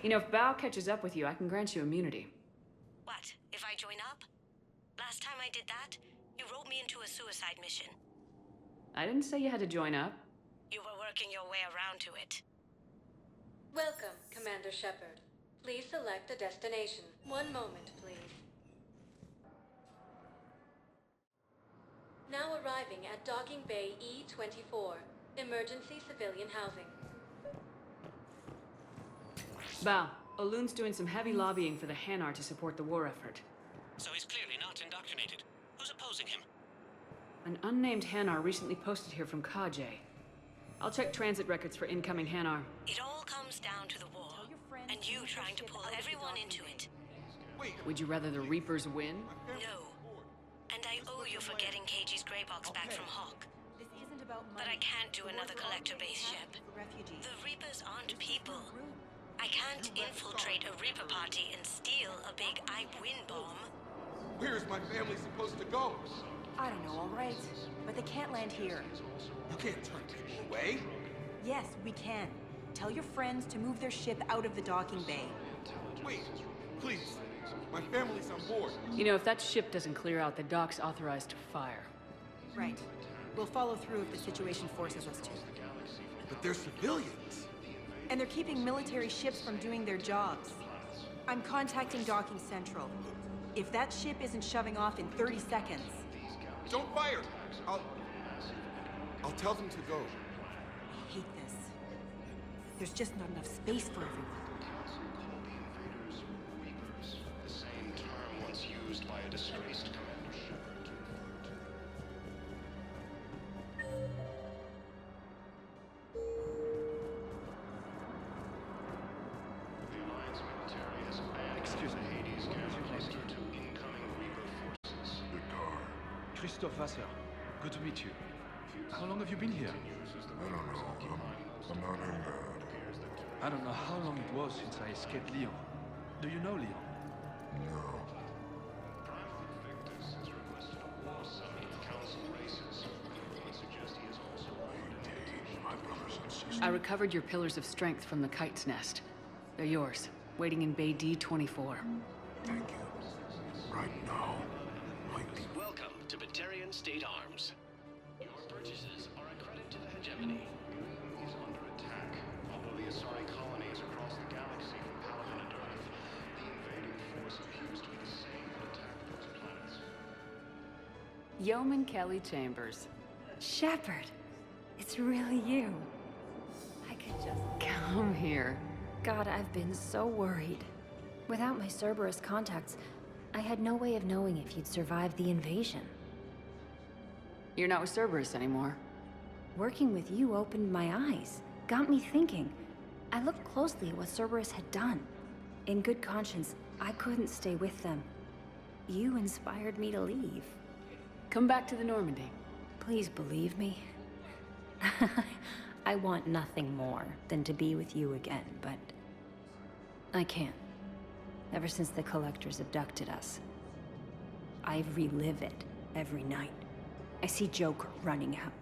You know, if Bao catches up with you, I can grant you immunity. What, if I join up? Last time I did that, you wrote me into a suicide mission. I didn't say you had to join up. You were working your way around to it. Welcome, Commander Shepard. Please select a destination. One moment, please. Now arriving at Docking Bay E-24, emergency civilian housing. Bao, Olun's doing some heavy lobbying for the Hanar to support the war effort. So he's clearly not indoctrinated. Who's opposing him? An unnamed Hanar recently posted here from Kajay. I'll check transit records for incoming Hanar. It all comes down to the war, and you trying to pull everyone into it. Would you rather the Reapers win? No. And I owe you for getting KG's Grey Box back from Hawk. But I can't do another collector base ship. The Reapers aren't people. I can't infiltrate a Reaper party and steal a big I win bomb. Where's my family supposed to go? I don't know, all right. But they can't land here. You can't turn people away. Yes, we can. Tell your friends to move their ship out of the docking bay. Wait, please. My family's on board. You know, if that ship doesn't clear out, the dock's authorized to fire. Right. We'll follow through if the situation forces us to. But they're civilians. And they're keeping military ships from doing their jobs. I'm contacting Docking Central. If that ship isn't shoving off in 30 seconds... Don't fire! I'll tell them to go. I hate this. There's just not enough space for everyone. Reapers, the same term once used by a disgraced Commander Shepard to refer to. The Alliance military has abandoned the Hades gas cluster to incoming Reaper forces. Christoph Wasser. Good to meet you. How long have you been here? I don't know how long it was since I escaped Leon. Do you know Leon? Private Victus has requested a war summit of Council races. Reports suggest he has also ordered an invitation to my brothers and sisters. I recovered your pillars of strength from the kite's nest. They're yours, waiting in Bay D-24. Thank you. Right now, Welcome to Batarian State Arms. Your purchases are a credit to the hegemony. Is under attack. Although the Asari colonies across the galaxy from Palaven and Earth, the invading force appears to be the same that attacked those planets. Yeoman Kelly Chambers. Shepard! It's really you. I could just come here. God, I've been so worried. Without my Cerberus contacts, I had no way of knowing if you'd survived the invasion. You're not with Cerberus anymore. Working with you opened my eyes, got me thinking. I looked closely at what Cerberus had done. In good conscience, I couldn't stay with them. You inspired me to leave. Come back to the Normandy. Please believe me. I want nothing more than to be with you again, but I can't. Ever since the Collectors abducted us, I relive it every night. I see Joker running out.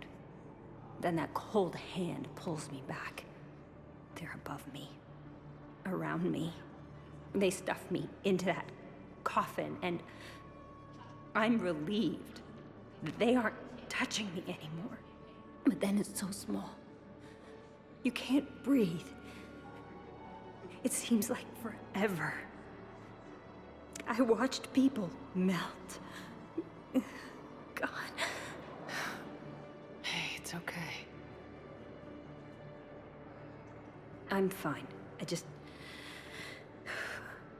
Then that cold hand pulls me back. They're above me, around me. They stuff me into that coffin, and I'm relieved that they aren't touching me anymore. But then it's so small. You can't breathe. It seems like forever. I watched people melt. God. Hey, it's okay. I'm fine. I just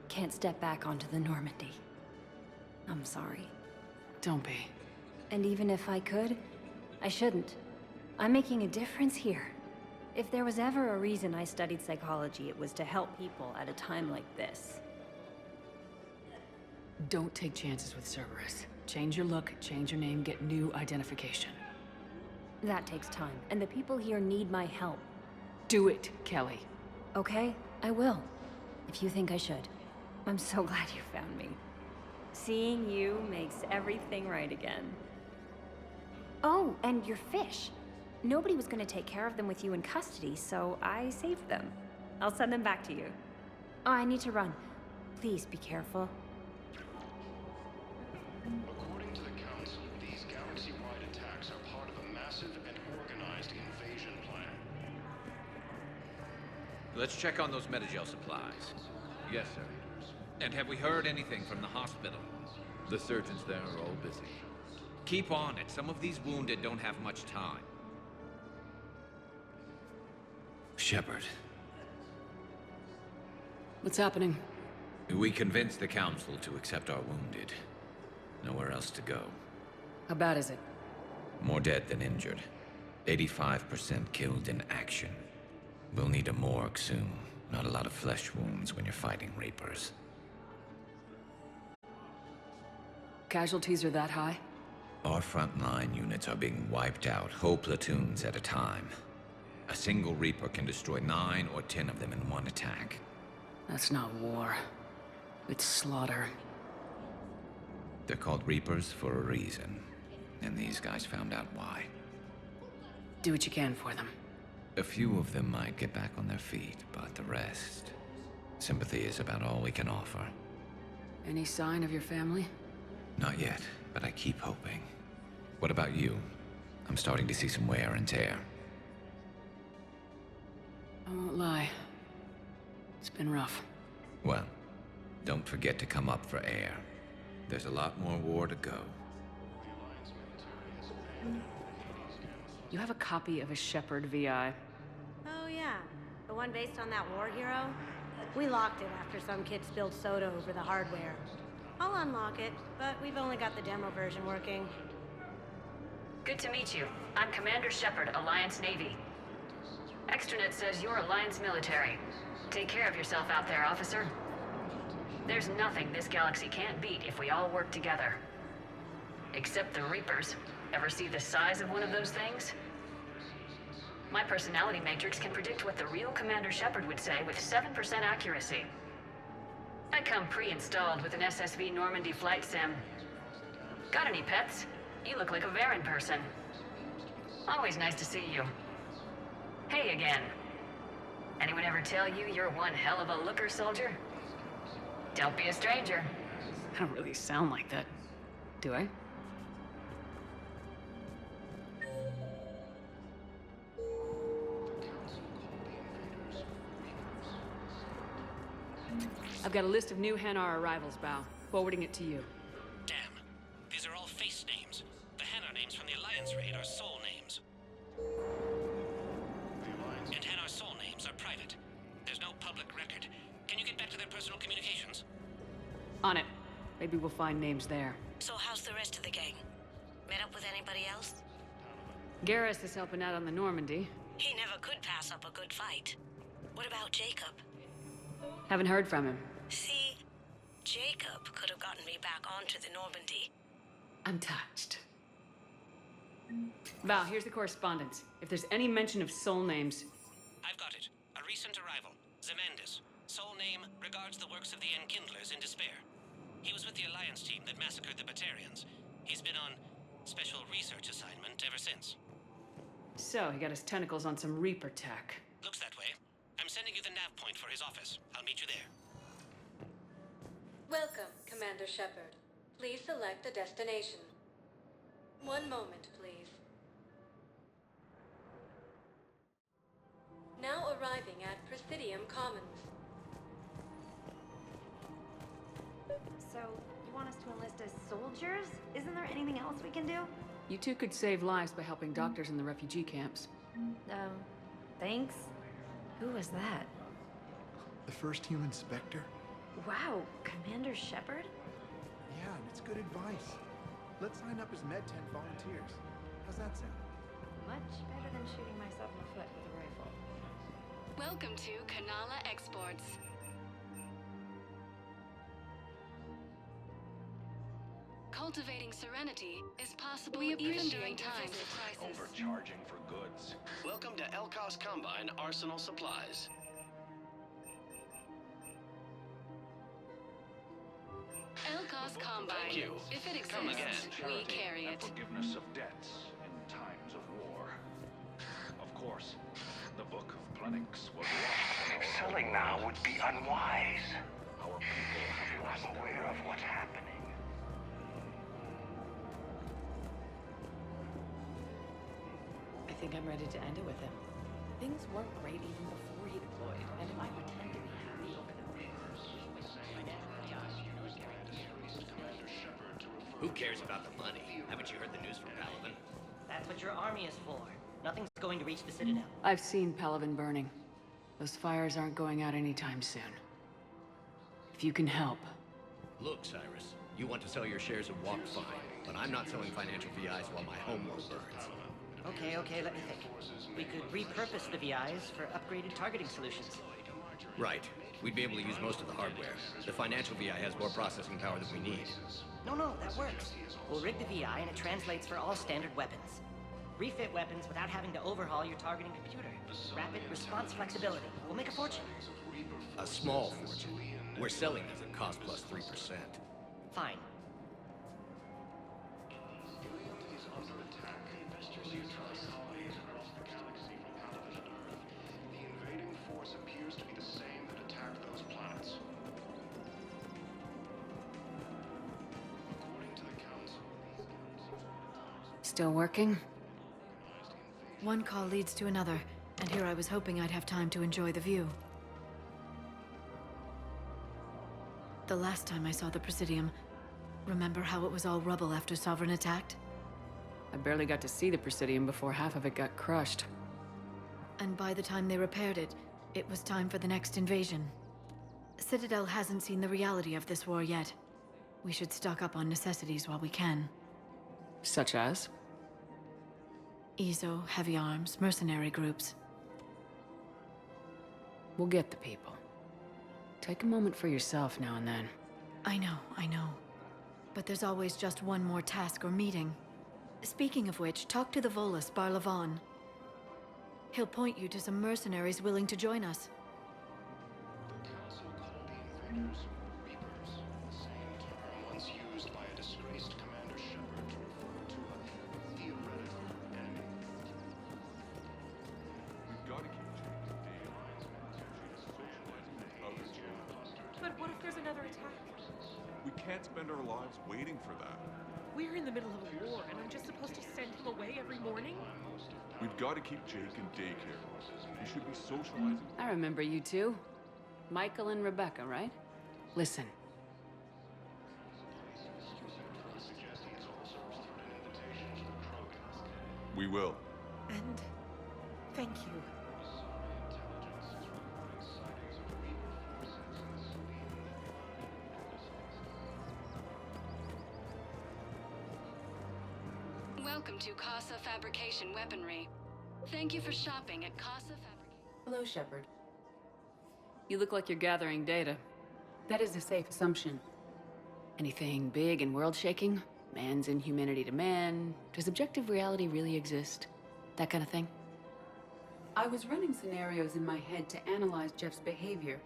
can't step back onto the Normandy. I'm sorry. Don't be. And even if I could, I shouldn't. I'm making a difference here. If there was ever a reason I studied psychology, it was to help people at a time like this. Don't take chances with Cerberus. Change your look, change your name, get new identification. That takes time, and the people here need my help. Do it, Kelly. Okay, I will. If you think I should. I'm so glad you found me. Seeing you makes everything right again. Oh, and your fish. Nobody was gonna take care of them with you in custody, so I saved them. I'll send them back to you. Oh, I need to run. Please be careful. According to the Council, these galaxy-wide attacks are part of a massive and organized invasion plan. Let's check on those Metagel supplies. Yes, sir. And have we heard anything from the hospital? The surgeons there are all busy. Keep on it. Some of these wounded don't have much time. Shepard. What's happening? We convinced the Council to accept our wounded. Nowhere else to go. How bad is it? More dead than injured. 85% killed in action. We'll need a morgue soon. Not a lot of flesh wounds when you're fighting Reapers. Casualties are that high? Our frontline units are being wiped out, whole platoons at a time. A single Reaper can destroy 9 or 10 of them in one attack. That's not war. It's slaughter. They're called Reapers for a reason. And these guys found out why. Do what you can for them. A few of them might get back on their feet, but the rest... Sympathy is about all we can offer. Any sign of your family? Not yet, but I keep hoping. What about you? I'm starting to see some wear and tear. I won't lie. It's been rough. Well, don't forget to come up for air. There's a lot more war to go. You have a copy of a Shepard VI. Oh yeah, the one based on that war hero? We locked it after some kid spilled soda over the hardware. I'll unlock it, but we've only got the demo version working. Good to meet you. I'm Commander Shepard, Alliance Navy. Extranet says you're Alliance military. Take care of yourself out there, officer. There's nothing this galaxy can't beat if we all work together. Except the Reapers. Ever see the size of one of those things? My personality matrix can predict what the real Commander Shepard would say with 7% accuracy. I come pre-installed with an SSV Normandy flight sim. Got any pets? You look like a Varen person. Always nice to see you. Hey again. Anyone ever tell you you're one hell of a looker, soldier? Don't be a stranger. I don't really sound like that, do I? I've got a list of new Hanar arrivals, Bao. Forwarding it to you. Damn. These are all face names. The Hanar names from the Alliance raid are soul names. And Hanar soul names are private. There's no public record. Can you get back to their personal communications? On it. Maybe we'll find names there. So how's the rest of the gang? Met up with anybody else? Garrus is helping out on the Normandy. He never could pass up a good fight. What about Jacob? Haven't heard from him. See, Jacob could have gotten me back onto the Normandy. I'm touched. Val, here's the correspondence. If there's any mention of soul names... I've got it. A recent arrival. Zemandis. Soul name regards the works of the Enkindlers in despair. He was with the Alliance team that massacred the Batarians. He's been on special research assignment ever since. So, he got his tentacles on some Reaper tech. Looks that way. I'm sending you the nav point for his office. I'll meet you there. Welcome, Commander Shepard. Please select a destination. One moment, please. Now arriving at Presidium Commons. So, you want us to enlist as soldiers? Isn't there anything else we can do? You two could save lives by helping doctors in the refugee camps. Thanks. Who was that? The first human Spectre? Wow, Commander Shepard? Yeah, and it's good advice. Let's sign up as Med-10 volunteers. How's that sound? Much better than shooting myself in the foot with a rifle. Welcome to Kanala Exports. Cultivating serenity is possible even during times of crisis. Overcharging for goods. Welcome to Elkos Combine Arsenal Supplies. Elkos Combine. Thank you. If it Come exists, again. we carry And it. forgiveness of debts in times of war. Of course, the Book of Plenix was lost. Selling now would be unwise. Our people have lost I'm aware of what's happening. I think I'm ready to end it with him. Things weren't great even before he deployed, and if I pretend to be happy over the Who cares about the money? Haven't you heard the news from Paladin? That's what your army is for. Nothing's going to reach the Citadel. I've seen Paladin burning. Those fires aren't going out anytime soon. If you can help. Look, Cyrus, you want to sell your shares of Walk fine, but I'm not selling financial VIs while my homeworld burns. Okay, let me think. We could repurpose the VIs for upgraded targeting solutions. Right. We'd be able to use most of the hardware. The financial VI has more processing power than we need. No, that works. We'll rig the VI and it translates for all standard weapons. Refit weapons without having to overhaul your targeting computer. Rapid response flexibility. We'll make a fortune. A small fortune. We're selling these at cost plus 3%. Fine. Still working? One call leads to another, and here I was hoping I'd have time to enjoy the view. The last time I saw the Presidium, remember how it was all rubble after Sovereign attacked? I barely got to see the Presidium before half of it got crushed. And by the time they repaired it, it was time for the next invasion. Citadel hasn't seen the reality of this war yet. We should stock up on necessities while we can. Such as? EZO, heavy arms, mercenary groups. We'll get the people. Take a moment for yourself now and then. I know. But there's always just one more task or meeting. Speaking of which, talk to the Volus, Barlavon. He'll point you to some mercenaries willing to join us. The Council called the invaders Reapers, the same term once used by a disgraced Commander Shepard to refer to a theoretical enemy. We've got to keep changing But what if there's another attack? We can't spend our lives waiting for that. We're in the middle of a war, and I'm just supposed to send him away every morning? We've got to keep Jake in daycare. You should be socializing. I remember you two. Michael and Rebecca, right? Listen. We will. And thank you. Welcome to Casa Fabrication Weaponry. Thank you for shopping at Casa Fabrication. Hello, Shepard. You look like you're gathering data. That is a safe assumption. Anything big and world-shaking? Man's inhumanity to man? Does objective reality really exist? That kind of thing? I was running scenarios in my head to analyze Jeff's behavior.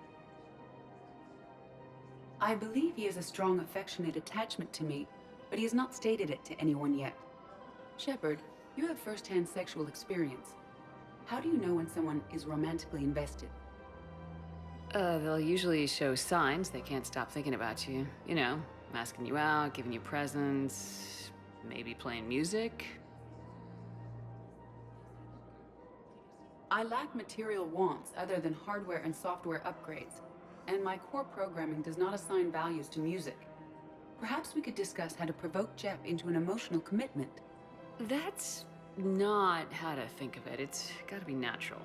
I believe he has a strong affectionate attachment to me, but he has not stated it to anyone yet. Shepard, you have first-hand sexual experience. How do you know when someone is romantically invested? They'll usually show signs they can't stop thinking about you. You know, asking you out, giving you presents, maybe playing music. I lack material wants other than hardware and software upgrades, and my core programming does not assign values to music. Perhaps we could discuss how to provoke Jeff into an emotional commitment. That's not how to think of it. It's gotta be natural.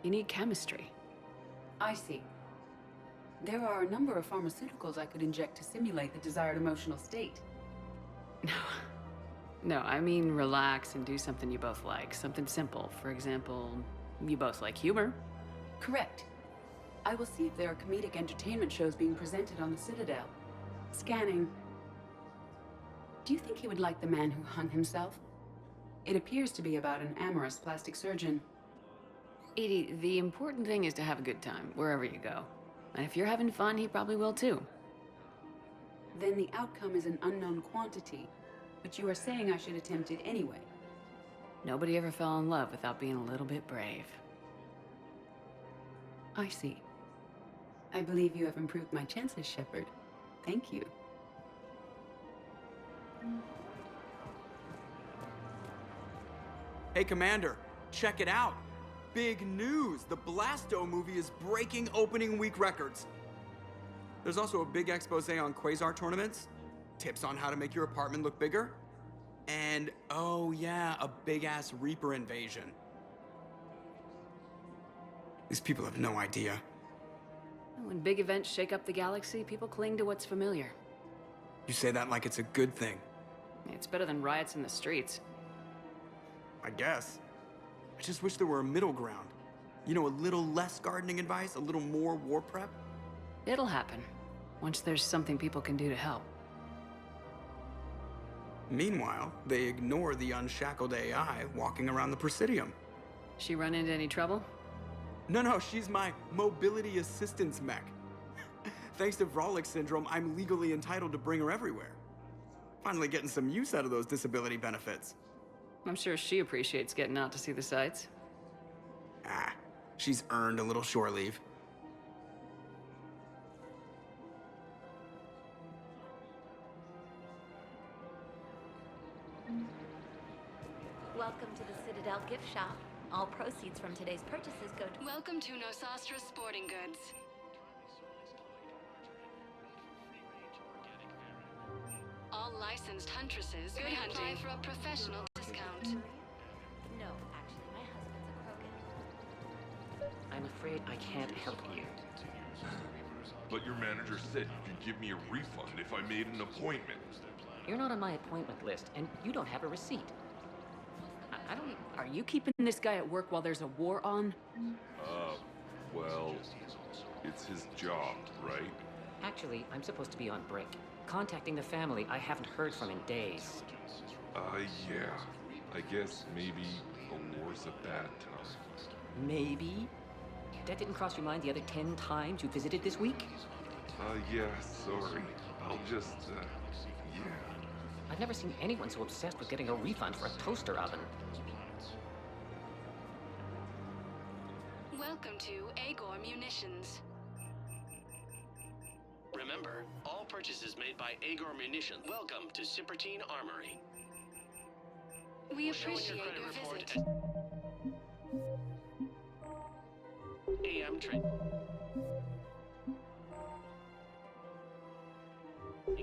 You need chemistry. I see. There are a number of pharmaceuticals I could inject to simulate the desired emotional state. No, I mean relax and do something you both like. Something simple. For example, you both like humor. Correct. I will see if there are comedic entertainment shows being presented on the Citadel. Scanning. Do you think he would like The Man Who Hung Himself? It appears to be about an amorous plastic surgeon. Edie, the important thing is to have a good time, wherever you go. And if you're having fun, he probably will too. Then the outcome is an unknown quantity, but you are saying I should attempt it anyway. Nobody ever fell in love without being a little bit brave. I see. I believe you have improved my chances, Shepard. Thank you. Hey, Commander, check it out. Big news! The Blasto movie is breaking opening week records. There's also a big expose on Quasar tournaments, tips on how to make your apartment look bigger, and, oh yeah, a big-ass Reaper invasion. These people have no idea. When big events shake up the galaxy, people cling to what's familiar. You say that like it's a good thing. It's better than riots in the streets. I guess. I just wish there were a middle ground. You know, a little less gardening advice, a little more war prep. It'll happen, once there's something people can do to help. Meanwhile, they ignore the unshackled AI walking around the Presidium. She run into any trouble? No, she's my mobility assistance mech. Thanks to Vrolic syndrome, I'm legally entitled to bring her everywhere. Finally getting some use out of those disability benefits. I'm sure she appreciates getting out to see the sights. Ah, she's earned a little shore leave. Welcome to the Citadel gift shop. All proceeds from today's purchases go to... Welcome to Nosastra Sporting Goods. All licensed huntresses may apply for a professional discount. No, actually, my husband's a Krogan. I'm afraid I can't help you. But your manager said you could give me a refund if I made an appointment. You're not on my appointment list, and you don't have a receipt. I don't... Are you keeping this guy at work while there's a war on? Well, it's his job, right? Actually, I'm supposed to be on break. Contacting the family I haven't heard from in days. Yeah. I guess maybe a war's a bad time. Maybe? That didn't cross your mind the other 10 times you visited this week? Yeah, sorry. I'll just, yeah. I've never seen anyone so obsessed with getting a refund for a toaster oven. Welcome to Agor Munitions. Remember, all purchases made by Agor Munition. Welcome to Sippertine Armory. We appreciate your visit. AM Trade.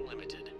Limited.